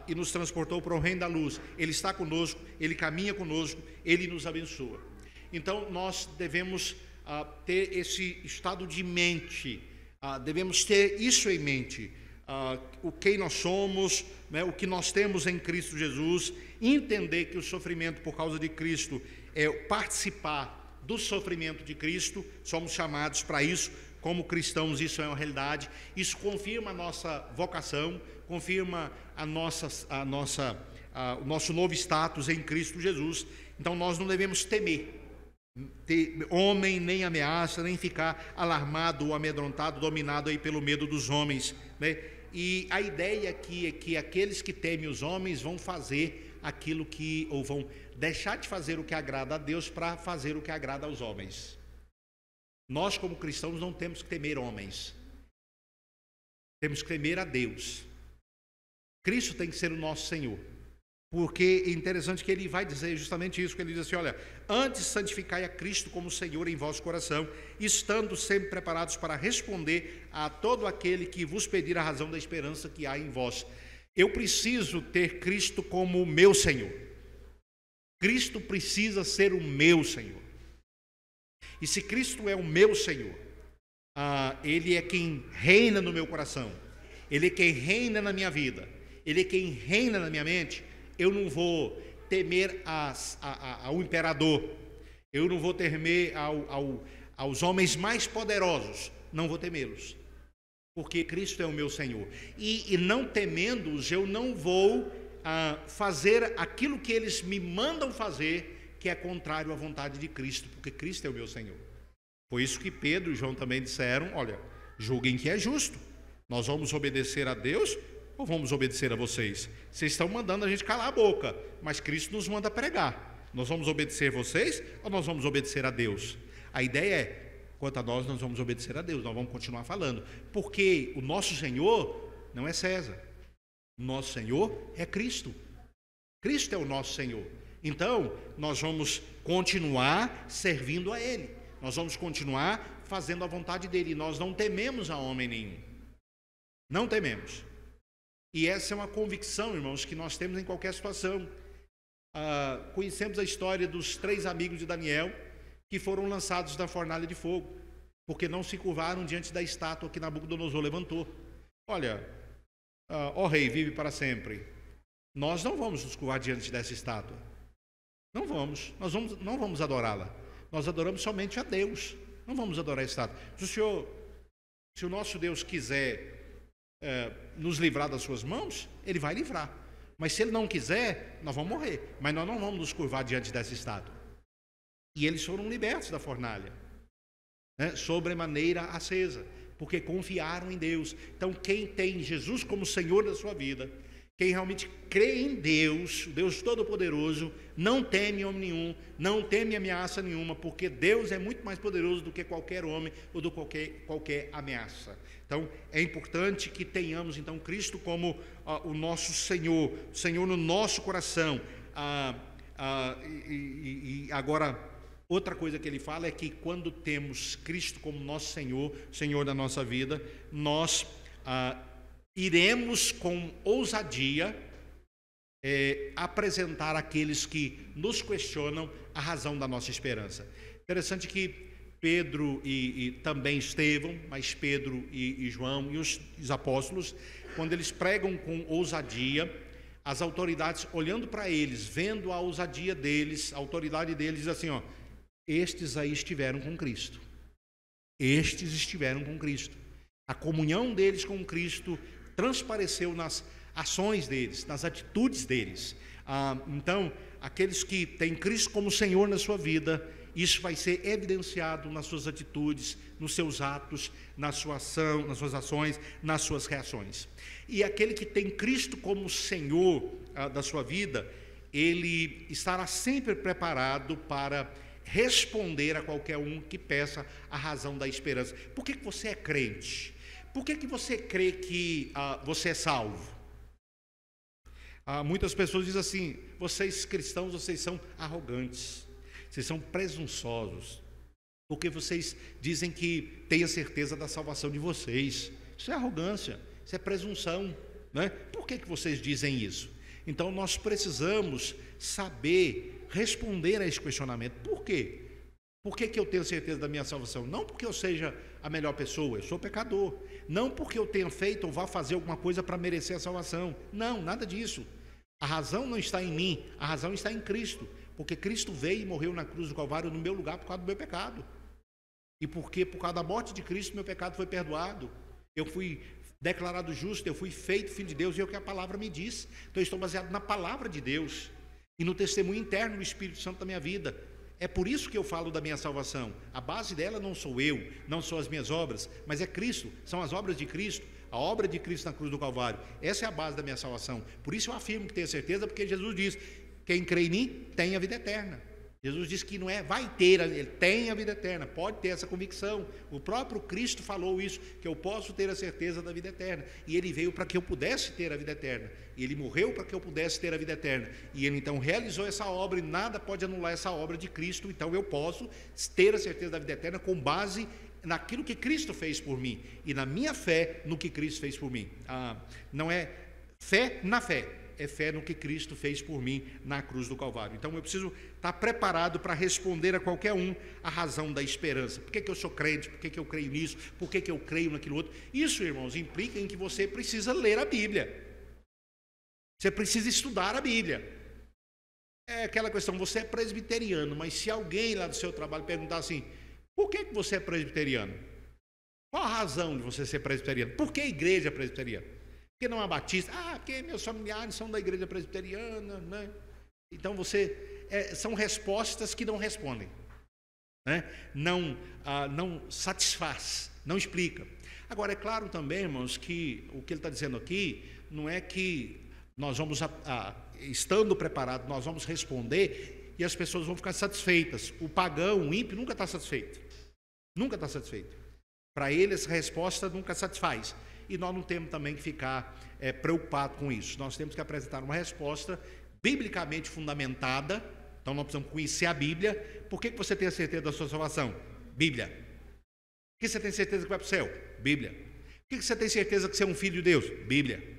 e nos transportou para o reino da luz. Ele está conosco, Ele caminha conosco, Ele nos abençoa. Então nós devemos ter esse estado de mente, devemos ter isso em mente, o que nós somos, né, o que nós temos em Cristo Jesus, entender que o sofrimento por causa de Cristo é participar do sofrimento de Cristo, somos chamados para isso, como cristãos isso é uma realidade, isso confirma a nossa vocação, confirma o nosso novo status em Cristo Jesus. Então nós não devemos temer homem, nem ameaça, nem ficar alarmado ou amedrontado, dominado aí pelo medo dos homens, né? E a ideia aqui é que aqueles que temem os homens vão fazer aquilo que, ou vão deixar de fazer o que agrada a Deus para fazer o que agrada aos homens. Nós, como cristãos, não temos que temer homens. Temos que temer a Deus. Cristo tem que ser o nosso Senhor. Porque é interessante que ele vai dizer justamente isso, que ele diz assim, olha, antes santificai a Cristo como Senhor em vosso coração, estando sempre preparados para responder a todo aquele que vos pedir a razão da esperança que há em vós. Eu preciso ter Cristo como o meu Senhor. Cristo precisa ser o meu Senhor. E se Cristo é o meu Senhor, Ele é quem reina no meu coração, Ele é quem reina na minha vida, Ele é quem reina na minha mente, eu não vou temer ao imperador, eu não vou temer aos homens mais poderosos, não vou temê-los, porque Cristo é o meu Senhor. E não temendo-os, eu não vou fazer aquilo que eles me mandam fazer, que é contrário à vontade de Cristo, porque Cristo é o meu Senhor. Foi isso que Pedro e João também disseram, olha, julguem que é justo, nós vamos obedecer a Deus ou vamos obedecer a vocês? Vocês estão mandando a gente calar a boca, mas Cristo nos manda pregar. Nós vamos obedecer vocês ou nós vamos obedecer a Deus? A ideia é, quanto a nós vamos obedecer a Deus, nós vamos continuar falando, porque o nosso Senhor não é César, o nosso Senhor é Cristo. Cristo é o nosso Senhor. Então, nós vamos continuar servindo a Ele, nós vamos continuar fazendo a vontade dEle, nós não tememos a homem nenhum, não tememos. E essa é uma convicção, irmãos, que nós temos em qualquer situação. Conhecemos a história dos 3 amigos de Daniel que foram lançados na fornalha de fogo, porque não se curvaram diante da estátua que Nabucodonosor levantou. Olha, ó rei, vive para sempre. Nós não vamos nos curvar diante dessa estátua. Não vamos, não vamos adorá-la. Nós adoramos somente a Deus, não vamos adorar a estátua. Se o nosso Deus quiser nos livrar das suas mãos, Ele vai livrar. Mas se Ele não quiser, nós vamos morrer. Mas nós não vamos nos curvar diante dessa estátua. E eles foram libertos da fornalha, sobremaneira acesa, porque confiaram em Deus. Então, quem tem Jesus como Senhor da sua vida, quem realmente crê em Deus, o Deus Todo-Poderoso, não teme homem nenhum, não teme ameaça nenhuma, porque Deus é muito mais poderoso do que qualquer homem ou do qualquer ameaça. Então, é importante que tenhamos, então, Cristo como o nosso Senhor, Senhor no nosso coração. E agora, outra coisa que ele fala é que quando temos Cristo como nosso Senhor, Senhor da nossa vida, nós iremos com ousadia apresentar àqueles que nos questionam a razão da nossa esperança. Interessante que Pedro e também Estevão, mas Pedro e João e os apóstolos, quando eles pregam com ousadia, as autoridades olhando para eles, vendo a ousadia deles, a autoridade deles, diz assim, ó, estes aí estiveram com Cristo. Estes estiveram com Cristo. A comunhão deles com Cristo transpareceu nas ações deles, nas atitudes deles. Então, aqueles que têm Cristo como Senhor na sua vida, isso vai ser evidenciado nas suas atitudes, nos seus atos, na sua ação, nas suas ações, nas suas reações. E aquele que tem Cristo como Senhor da sua vida, ele estará sempre preparado para responder a qualquer um que peça a razão da esperança. Por que você é crente? Por que você crê que você é salvo? Muitas pessoas dizem assim, vocês cristãos, vocês são arrogantes, vocês são presunçosos, porque vocês dizem que têm a certeza da salvação de vocês. Isso é arrogância, isso é presunção, né? Por que vocês dizem isso? Então nós precisamos saber responder a esse questionamento. Por quê? Por que eu tenho certeza da minha salvação? Não porque eu seja a melhor pessoa, eu sou pecador. Não porque eu tenha feito ou vá fazer alguma coisa para merecer a salvação. Não, nada disso. A razão não está em mim, a razão está em Cristo. Porque Cristo veio e morreu na cruz do Calvário no meu lugar por causa do meu pecado. E porque por causa da morte de Cristo, meu pecado foi perdoado. Eu fui declarado justo, eu fui feito filho de Deus, e é o que a palavra me diz. Então eu estou baseado na palavra de Deus e no testemunho interno do Espírito Santo da minha vida. É por isso que eu falo da minha salvação. A base dela não sou eu, não são as minhas obras, mas é Cristo, são as obras de Cristo, a obra de Cristo na cruz do Calvário. Essa é a base da minha salvação. Por isso eu afirmo que tenho certeza, porque Jesus diz, Quem crê em mim tem a vida eterna. Jesus disse que não é vai ter, ele tem a vida eterna, pode ter essa convicção. O próprio Cristo falou isso, que eu posso ter a certeza da vida eterna. E ele veio para que eu pudesse ter a vida eterna. E ele morreu para que eu pudesse ter a vida eterna. E ele então realizou essa obra e nada pode anular essa obra de Cristo. Então eu posso ter a certeza da vida eterna com base naquilo que Cristo fez por mim e na minha fé no que Cristo fez por mim. Não é fé na fé, é fé no que Cristo fez por mim na cruz do Calvário. Então eu preciso estar preparado para responder a qualquer um a razão da esperança. Por que eu sou crente? Por que eu creio nisso? Por que eu creio naquilo outro? Isso, irmãos, implica em que você precisa ler a Bíblia. Você precisa estudar a Bíblia. É aquela questão, você é presbiteriano, mas se alguém lá do seu trabalho perguntar assim, por que você é presbiteriano? Qual a razão de você ser presbiteriano? Por que a igreja presbiteriana? Por que não a batista? Porque meus familiares são da igreja presbiteriana, né? Então são respostas que não respondem, né? Não satisfaz, não explica. Agora, é claro também, irmãos, que o que ele está dizendo aqui não é que nós vamos, estando preparados, nós vamos responder e as pessoas vão ficar satisfeitas. O pagão, o ímpio, nunca está satisfeito. Nunca está satisfeito. Para ele, essa resposta nunca satisfaz. E nós não temos também que ficar preocupados com isso. Nós temos que apresentar uma resposta biblicamente fundamentada. Então, nós precisamos conhecer a Bíblia. Por que você tem a certeza da sua salvação? Bíblia. Por que você tem certeza que vai para o céu? Bíblia. Por que você tem certeza que você é um filho de Deus? Bíblia.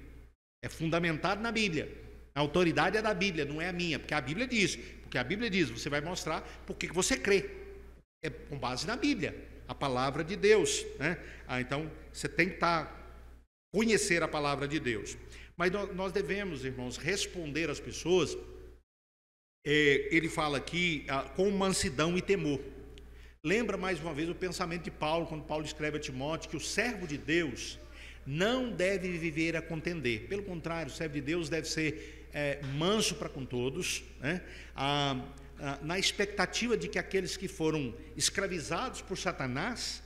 É fundamentado na Bíblia. A autoridade é da Bíblia, não é a minha. Porque a Bíblia diz. Porque a Bíblia diz, você vai mostrar por que você crê. É com base na Bíblia, a palavra de Deus, né? Então, você tem que conhecer a palavra de Deus. Mas nós devemos, irmãos, responder às pessoas. Ele fala aqui com mansidão e temor. Lembra mais uma vez o pensamento de Paulo, quando Paulo escreve a Timóteo, que o servo de Deus não deve viver a contender. Pelo contrário, o servo de Deus deve ser manso para com todos, né? Na expectativa de que aqueles que foram escravizados por Satanás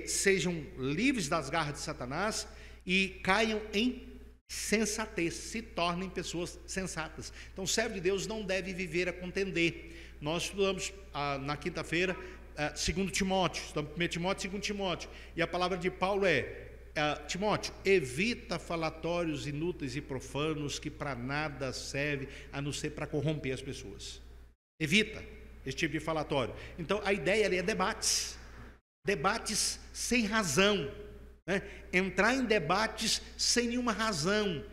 sejam livres das garras de Satanás e caiam em sensatez, se tornem pessoas sensatas. Então, o servo de Deus não deve viver a contender. Nós estudamos na quinta-feira 2 Timóteo, estamos 1 Timóteo, 2 Timóteo, e a palavra de Paulo Timóteo, evita falatórios inúteis e profanos que para nada serve a não ser para corromper as pessoas. Evita esse tipo de falatório. Então, a ideia ali é debates sem razão, né? Entrar em debates sem nenhuma razão.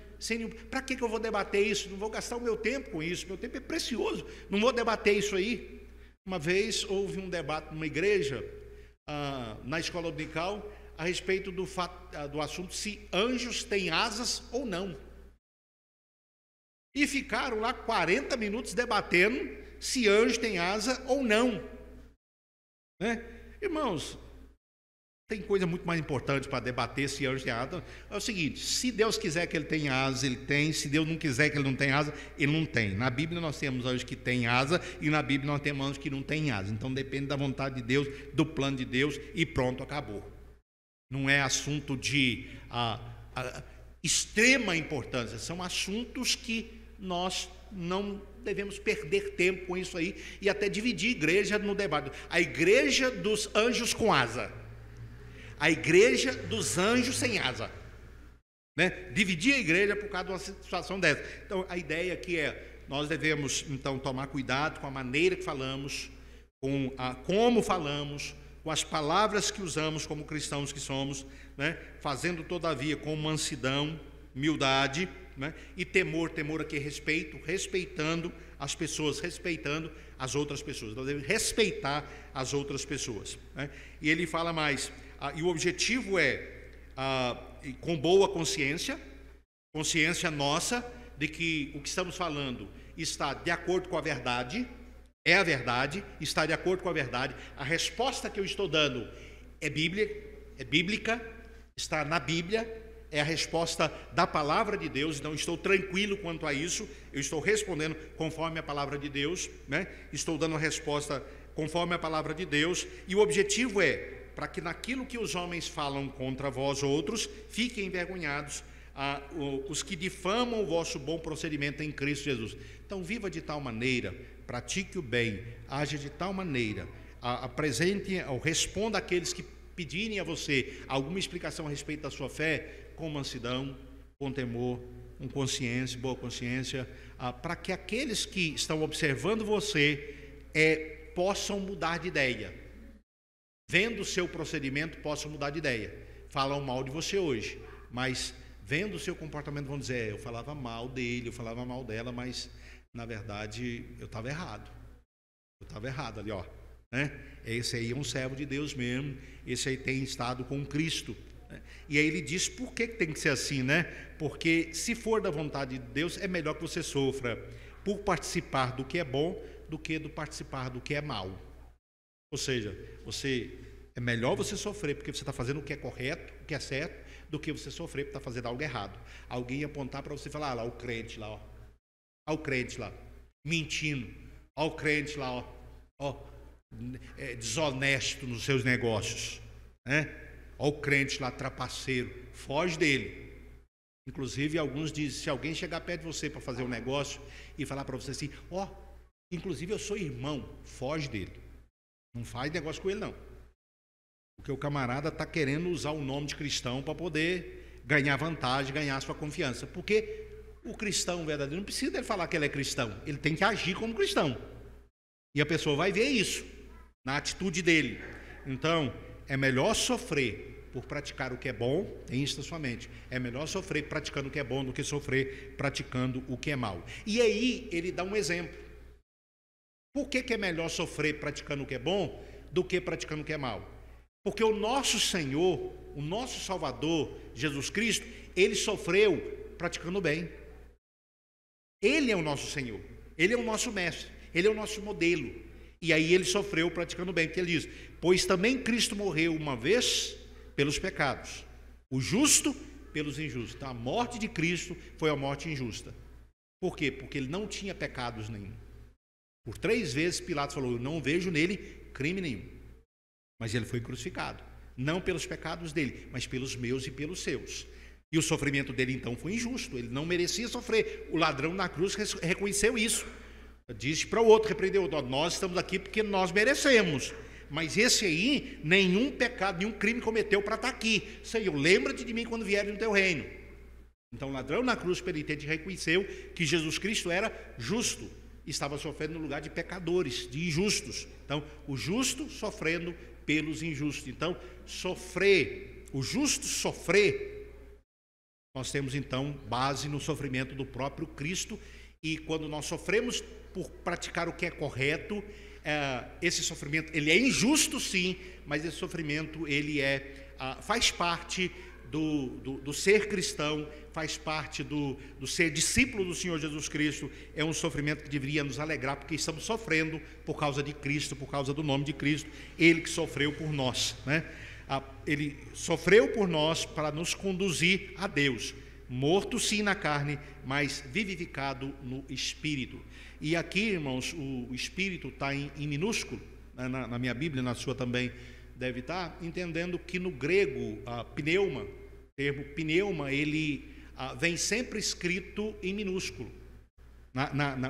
Para que eu vou debater isso? Não vou gastar o meu tempo com isso, meu tempo é precioso, não vou debater isso aí. Uma vez houve um debate numa igreja, na escola dominical, a respeito do assunto se anjos têm asas ou não. E ficaram lá 40 minutos debatendo se anjo tem asa ou não, né? Irmãos, tem coisa muito mais importante para debater se anjo tem asa. É o seguinte, se Deus quiser que ele tenha asa, ele tem. Se Deus não quiser que ele não tenha asa, ele não tem. Na Bíblia nós temos anjos que têm asa e na Bíblia nós temos anjos que não têm asa. Então depende da vontade de Deus, do plano de Deus e pronto, acabou. Não é assunto de extrema importância, são assuntos que nós não devemos perder tempo com isso aí e até dividir a igreja no debate. A igreja dos anjos com asa, a igreja dos anjos sem asa, né? Dividir a igreja por causa de uma situação dessa. Então, a ideia aqui nós devemos, então, tomar cuidado com a maneira que falamos, com como falamos, com as palavras que usamos como cristãos que somos, né? Fazendo, todavia, com mansidão, humildade, né? E temor aqui é respeitando as pessoas, respeitando as outras pessoas. Nós devemos respeitar as outras pessoas, né? E ele fala mais, e o objetivo com boa consciência nossa, de que o que estamos falando está de acordo com a verdade, é a verdade, está de acordo com a verdade. A resposta que eu estou dando é bíblica, está na Bíblia, é a resposta da palavra de Deus. Então estou tranquilo quanto a isso, eu estou respondendo conforme a palavra de Deus, né? Estou dando a resposta conforme a palavra de Deus, e o objetivo para que naquilo que os homens falam contra vós outros, fiquem envergonhados os que difamam o vosso bom procedimento em Cristo Jesus. Então, viva de tal maneira, pratique o bem, haja de tal maneira, apresente ou responda àqueles que pedirem a você alguma explicação a respeito da sua fé, com mansidão, com temor, com consciência, boa consciência, para que aqueles que estão observando você possam mudar de ideia. Vendo o seu procedimento, possam mudar de ideia. Falam mal de você hoje, mas vendo o seu comportamento vão dizer, eu falava mal dele, eu falava mal dela, mas na verdade eu estava errado. Eu estava errado ali, ó. Né? Esse aí é um servo de Deus mesmo, esse aí tem estado com Cristo. Né? E aí ele diz, por que tem que ser assim, né? Porque se for da vontade de Deus, é melhor que você sofra por participar do que é bom, do que do participar do que é mal. Ou seja, é melhor você sofrer porque você está fazendo o que é correto, o que é certo, do que você sofrer porque está fazendo algo errado. Alguém apontar para você e falar, lá o crente lá, ó. Olha o crente lá, mentindo. Olha o crente lá, ó, desonesto nos seus negócios. Né? Olha o crente lá, trapaceiro. Foge dele. Inclusive, alguns dizem, se alguém chegar perto de você para fazer um negócio e falar para você assim, inclusive eu sou irmão, foge dele. Não faz negócio com ele, não. Porque o camarada está querendo usar o nome de cristão para poder ganhar vantagem, ganhar a sua confiança. Porque o cristão verdadeiro não precisa dele falar que ele é cristão. Ele tem que agir como cristão. E a pessoa vai ver isso na atitude dele. Então, é melhor sofrer por praticar o que é bom, tem isso na sua mente. É melhor sofrer praticando o que é bom do que sofrer praticando o que é mal. E aí, ele dá um exemplo. Por que é melhor sofrer praticando o que é bom do que praticando o que é mal? Porque o nosso Senhor, o nosso Salvador, Jesus Cristo, ele sofreu praticando o bem. Ele é o nosso Senhor, ele é o nosso mestre, ele é o nosso modelo. E aí ele sofreu praticando o bem, porque ele diz, pois também Cristo morreu uma vez pelos pecados, o justo pelos injustos. Então a morte de Cristo foi a morte injusta. Por quê? Porque ele não tinha pecados nenhum. Por 3 vezes Pilatos falou, eu não vejo nele crime nenhum. Mas ele foi crucificado, não pelos pecados dele, mas pelos meus e pelos seus. E o sofrimento dele então foi injusto, ele não merecia sofrer. O ladrão na cruz reconheceu isso. Disse para o outro, repreendeu o outro, nós estamos aqui porque nós merecemos. Mas esse aí, nenhum pecado, nenhum crime cometeu para estar aqui. Senhor, lembra-te de mim quando vieres no teu reino. Então o ladrão na cruz penitente reconheceu que Jesus Cristo era justo. Estava sofrendo no lugar de pecadores, de injustos. Então, o justo sofrendo pelos injustos. Então, o justo sofrer, nós temos então base no sofrimento do próprio Cristo. E quando nós sofremos por praticar o que é correto, esse sofrimento, ele é injusto sim, mas esse sofrimento, ele faz parte do ser cristão, faz parte do ser discípulo do Senhor Jesus Cristo. É um sofrimento que deveria nos alegrar, porque estamos sofrendo por causa de Cristo, por causa do nome de Cristo, ele que sofreu por nós, né? Ele sofreu por nós para nos conduzir a Deus, morto sim na carne, mas vivificado no Espírito. E aqui, irmãos, o Espírito está em minúsculo, né? Na minha Bíblia, na sua também deve estar, entendendo que no grego, pneuma, o termo pneuma, ele vem sempre escrito em minúsculo.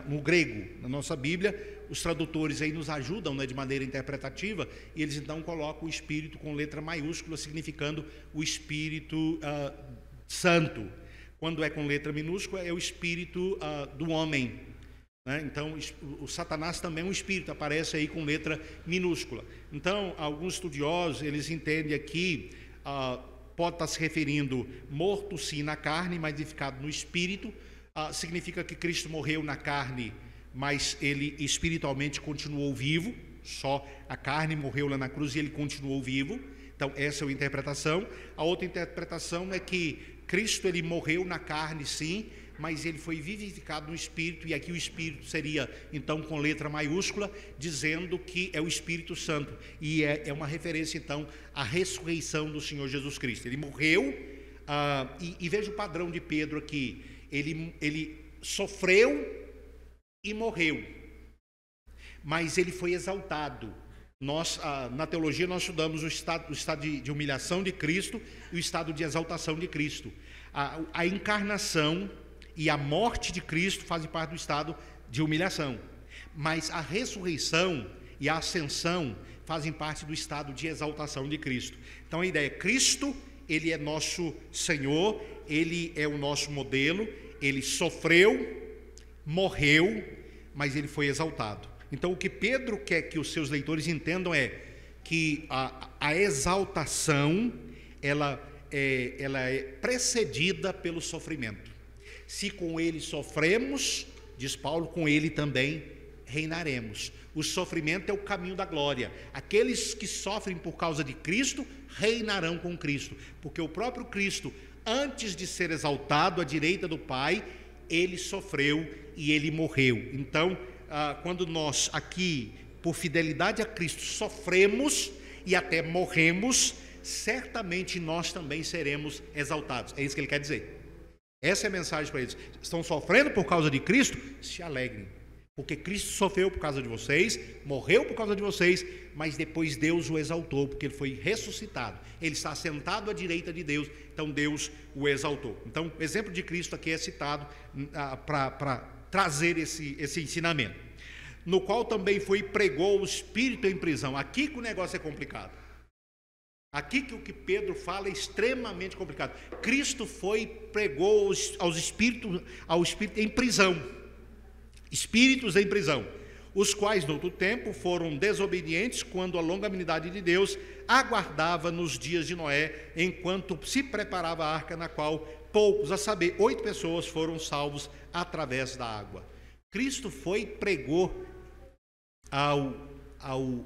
No grego, na nossa Bíblia, os tradutores aí nos ajudam, né, de maneira interpretativa, e eles então colocam o Espírito com letra maiúscula, significando o Espírito Santo. Quando é com letra minúscula, é o Espírito do homem. Né? Então, o Satanás também é um espírito, aparece aí com letra minúscula. Então, alguns estudiosos, eles entendem aqui, pode estar se referindo morto sim na carne, mas vivificado no espírito. Significa que Cristo morreu na carne, mas ele espiritualmente continuou vivo. Só a carne morreu lá na cruz e ele continuou vivo. Então, essa é a interpretação. A outra interpretação é que Cristo, ele morreu na carne sim, mas ele foi vivificado no Espírito, e aqui o Espírito seria, então, com letra maiúscula, dizendo que é o Espírito Santo, e é uma referência, então, à ressurreição do Senhor Jesus Cristo. Ele morreu, e veja o padrão de Pedro aqui, ele sofreu e morreu, mas ele foi exaltado, Na teologia nós estudamos o estado de humilhação de Cristo e o estado de exaltação de Cristo. A encarnação e a morte de Cristo fazem parte do estado de humilhação, mas a ressurreição e a ascensão fazem parte do estado de exaltação de Cristo. Então a ideia é: Cristo, Ele é nosso Senhor, Ele é o nosso modelo, Ele sofreu, morreu, mas Ele foi exaltado. Então o que Pedro quer que os seus leitores entendam é que a exaltação, ela é precedida pelo sofrimento. Se com Ele sofremos, diz Paulo, com Ele também reinaremos. O sofrimento é o caminho da glória. Aqueles que sofrem por causa de Cristo reinarão com Cristo, porque o próprio Cristo, antes de ser exaltado à direita do Pai, Ele sofreu e Ele morreu. Então, quando nós aqui, por fidelidade a Cristo, sofremos e até morremos, certamente nós também seremos exaltados. É isso que ele quer dizer. Essa é a mensagem para eles. Estão sofrendo por causa de Cristo? Se alegrem, porque Cristo sofreu por causa de vocês, morreu por causa de vocês, mas depois Deus o exaltou, porque Ele foi ressuscitado. Ele está sentado à direita de Deus, então Deus o exaltou. Então, o exemplo de Cristo aqui é citado para trazer esse ensinamento, no qual também foi e pregou o Espírito em prisão. Aqui que o negócio é complicado. Aqui que o que Pedro fala é extremamente complicado. Cristo foi e pregou ao Espírito em prisão. Espíritos em prisão, os quais no outro tempo foram desobedientes quando a longanimidade de Deus aguardava nos dias de Noé, enquanto se preparava a arca, na qual poucos, a saber, 8 pessoas, foram salvos através da água. Cristo foi e pregou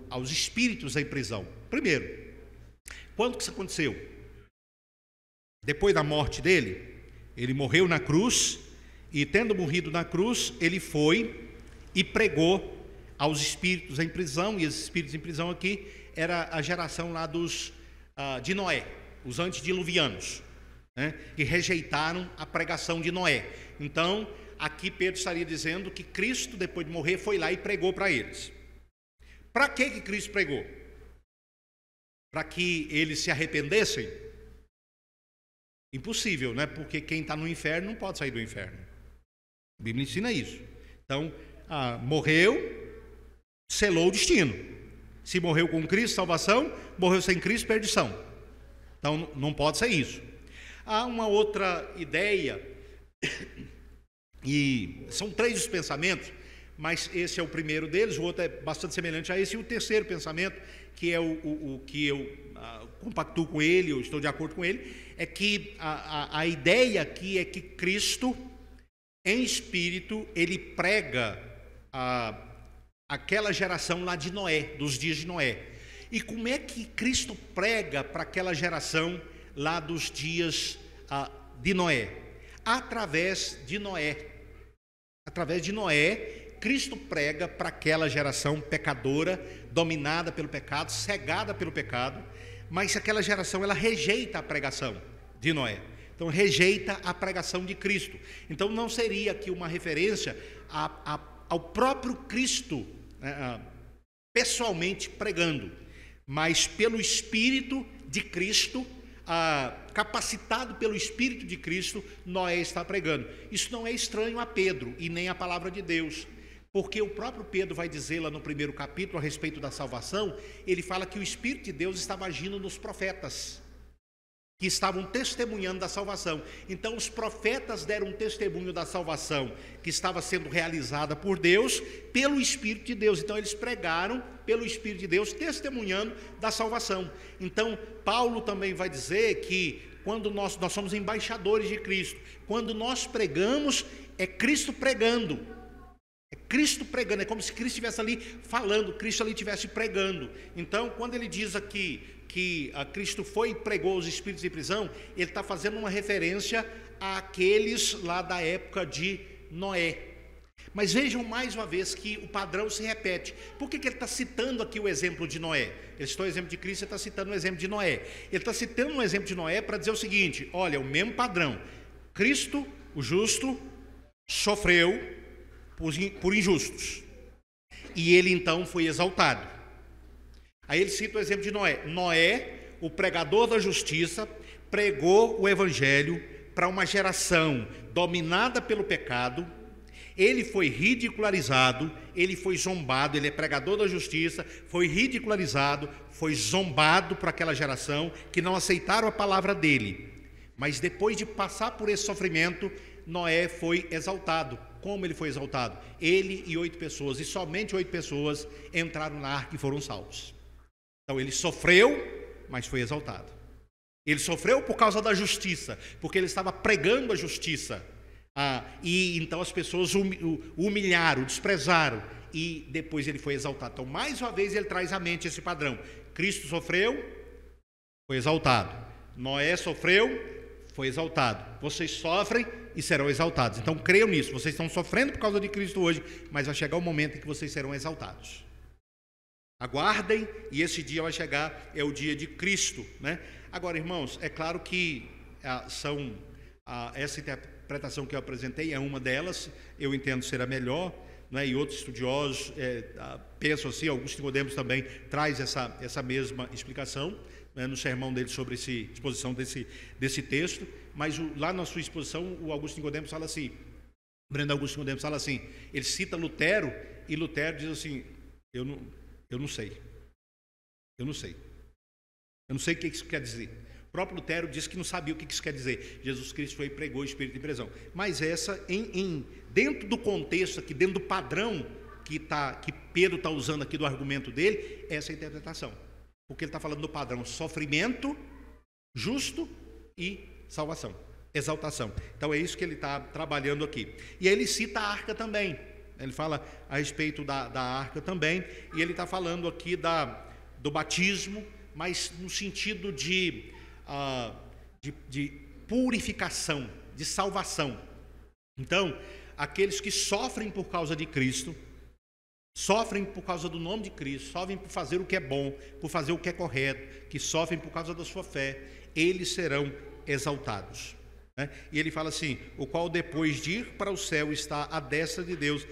aos espíritos em prisão. Primeiro, quando que isso aconteceu? Depois da morte dele, ele morreu na cruz, e tendo morrido na cruz, ele foi e pregou aos espíritos em prisão, e esses espíritos em prisão aqui era a geração lá de Noé, os antediluvianos, né, que rejeitaram a pregação de Noé. Então, aqui Pedro estaria dizendo que Cristo, depois de morrer, foi lá e pregou para eles. Para que Cristo pregou? Para que eles se arrependessem? Impossível, né? Porque quem está no inferno não pode sair do inferno. A Bíblia ensina isso. Então, morreu, selou o destino. Se morreu com Cristo, salvação; morreu sem Cristo, perdição. Então, não pode ser isso. Há uma outra ideia, e são 3 os pensamentos, mas esse é o primeiro deles, o outro é bastante semelhante a esse, e o terceiro pensamento, que é o que eu compactuo com ele, eu estou de acordo com ele, é que a ideia aqui é que Cristo, em espírito, ele prega aquela geração lá de Noé, dos dias de Noé. E como é que Cristo prega para aquela geração lá dos dias de Noé? Através de Noé. Através de Noé, Cristo prega para aquela geração pecadora, dominada pelo pecado, cegada pelo pecado, mas aquela geração, ela rejeita a pregação de Noé. Então, rejeita a pregação de Cristo. Então, não seria aqui uma referência ao próprio Cristo, pessoalmente pregando, mas pelo Espírito de Cristo, capacitado pelo Espírito de Cristo, Noé está pregando. Isso não é estranho a Pedro e nem a palavra de Deus, porque o próprio Pedro vai dizer lá no primeiro capítulo a respeito da salvação. Ele fala que o Espírito de Deus estava agindo nos profetas, que estavam testemunhando da salvação. Então os profetas deram testemunho da salvação que estava sendo realizada por Deus, pelo Espírito de Deus. Então eles pregaram pelo Espírito de Deus, testemunhando da salvação. Então Paulo também vai dizer que quando nós somos embaixadores de Cristo, quando nós pregamos, é Cristo pregando. É Cristo pregando, é como se Cristo estivesse ali falando, Cristo ali estivesse pregando. Então, quando ele diz aqui que Cristo foi e pregou os espíritos em prisão, ele está fazendo uma referência àqueles lá da época de Noé. Mas vejam mais uma vez que o padrão se repete. Por que ele está citando aqui o exemplo de Noé? Ele citou o exemplo de Cristo, ele está citando o exemplo de Noé. Ele está citando um exemplo de Noé para dizer o seguinte: olha, o mesmo padrão. Cristo, o justo, sofreu por injustos, e ele então foi exaltado. Aí ele cita o exemplo de Noé. Noé, o pregador da justiça, pregou o evangelho para uma geração dominada pelo pecado. Ele foi ridicularizado, ele foi zombado, ele é pregador da justiça, foi ridicularizado, foi zombado por aquela geração que não aceitaram a palavra dele. Mas depois de passar por esse sofrimento, Noé foi exaltado. Como ele foi exaltado? Ele e 8 pessoas, e somente 8 pessoas entraram na arca e foram salvos. Então ele sofreu, mas foi exaltado. Ele sofreu por causa da justiça, porque ele estava pregando a justiça. E então as pessoas o humilharam, desprezaram, e depois ele foi exaltado. Então, mais uma vez, ele traz à mente esse padrão. Cristo sofreu, foi exaltado. Noé sofreu, foi exaltado. Vocês sofrem e serão exaltados. Então, creiam nisso. Vocês estão sofrendo por causa de Cristo hoje, mas vai chegar o momento em que vocês serão exaltados. Aguardem, e esse dia vai chegar, é o dia de Cristo, né? Agora, irmãos, é claro que essa interpretação que eu apresentei é uma delas, eu entendo ser a melhor, né? E outros estudiosos pensam assim. Augusto Nicodemos também traz essa mesma explicação, né, no sermão dele sobre essa exposição desse texto. Mas lá na sua exposição, o Augusto Nicodemos fala assim, Augusto Nicodemos fala assim, ele cita Lutero, e Lutero diz assim: eu não sei o que isso quer dizer. O próprio Lutero disse que não sabia o que isso quer dizer. Jesus Cristo foi e pregou o Espírito de prisão. Mas essa, dentro do contexto aqui, dentro do padrão que Pedro está usando aqui do argumento dele, essa é a interpretação. Porque ele está falando do padrão sofrimento, justo e salvação, exaltação. Então é isso que ele está trabalhando aqui. E aí ele cita a arca também. Ele fala a respeito da arca também. E ele está falando aqui do batismo, mas no sentido de purificação, de salvação. Então, aqueles que sofrem por causa de Cristo, sofrem por causa do nome de Cristo, sofrem por fazer o que é bom, por fazer o que é correto, que sofrem por causa da sua fé, eles serão exaltados, né? E ele fala assim: o qual depois de ir para o céu está à destra de Deus,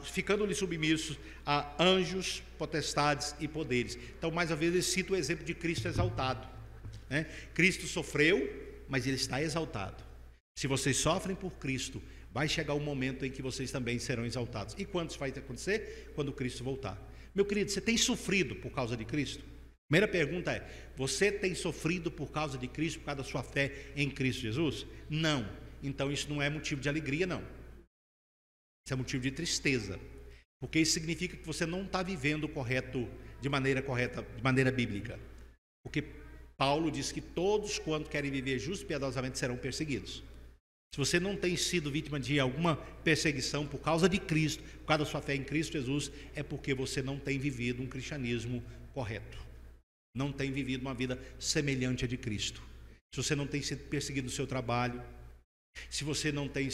ficando-lhe submissos a anjos, potestades e poderes. Então, mais uma vez, ele cita o exemplo de Cristo exaltado, né? Cristo sofreu, mas ele está exaltado. Se vocês sofrem por Cristo, vai chegar o momento em que vocês também serão exaltados. E quando isso vai acontecer? Quando Cristo voltar. Meu querido, você tem sofrido por causa de Cristo? Primeira pergunta é: você tem sofrido por causa de Cristo, por causa da sua fé em Cristo Jesus? Não. Então isso não é motivo de alegria, não. Isso é motivo de tristeza. Porque isso significa que você não está vivendo correto, de maneira correta, de maneira bíblica. Porque Paulo diz que todos quanto querem viver justo e piedosamente serão perseguidos. Se você não tem sido vítima de alguma perseguição por causa de Cristo, por causa da sua fé em Cristo Jesus, é porque você não tem vivido um cristianismo correto. Não tem vivido uma vida semelhante à de Cristo. Se você não tem sido perseguido no seu trabalho, se você não tem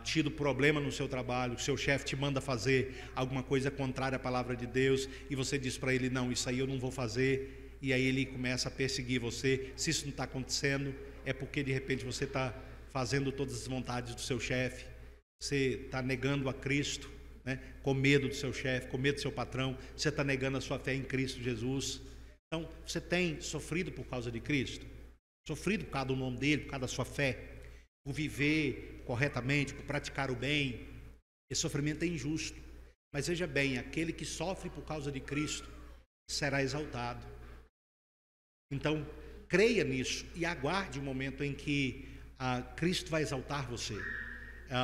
tido problema no seu trabalho, o seu chefe te manda fazer alguma coisa contrária à palavra de Deus, e você diz para ele: não, isso aí eu não vou fazer, e aí ele começa a perseguir você. Se isso não está acontecendo, é porque de repente você está fazendo todas as vontades do seu chefe, você está negando a Cristo, né? Com medo do seu chefe, com medo do seu patrão, você está negando a sua fé em Cristo Jesus. Então, você tem sofrido por causa de Cristo? Sofrido por causa do nome dele, por causa da sua fé, por viver corretamente, por praticar o bem? Esse sofrimento é injusto. Mas veja bem, aquele que sofre por causa de Cristo será exaltado. Então, creia nisso e aguarde o momento em que Cristo vai exaltar você.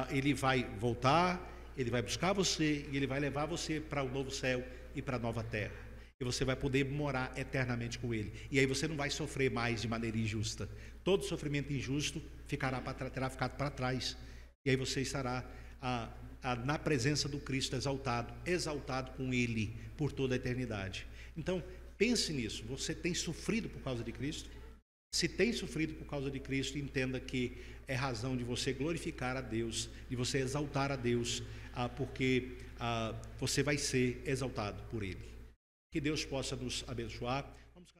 Ele vai voltar, ele vai buscar você e ele vai levar você para o novo céu e para a nova terra. E você vai poder morar eternamente com ele. E aí você não vai sofrer mais de maneira injusta. Todo sofrimento injusto terá ficado para trás. E aí você estará na presença do Cristo exaltado com ele por toda a eternidade. Então, pense nisso. Você tem sofrido por causa de Cristo? Se tem sofrido por causa de Cristo, entenda que é razão de você glorificar a Deus, de você exaltar a Deus, porque você vai ser exaltado por Ele. Que Deus possa nos abençoar. Vamos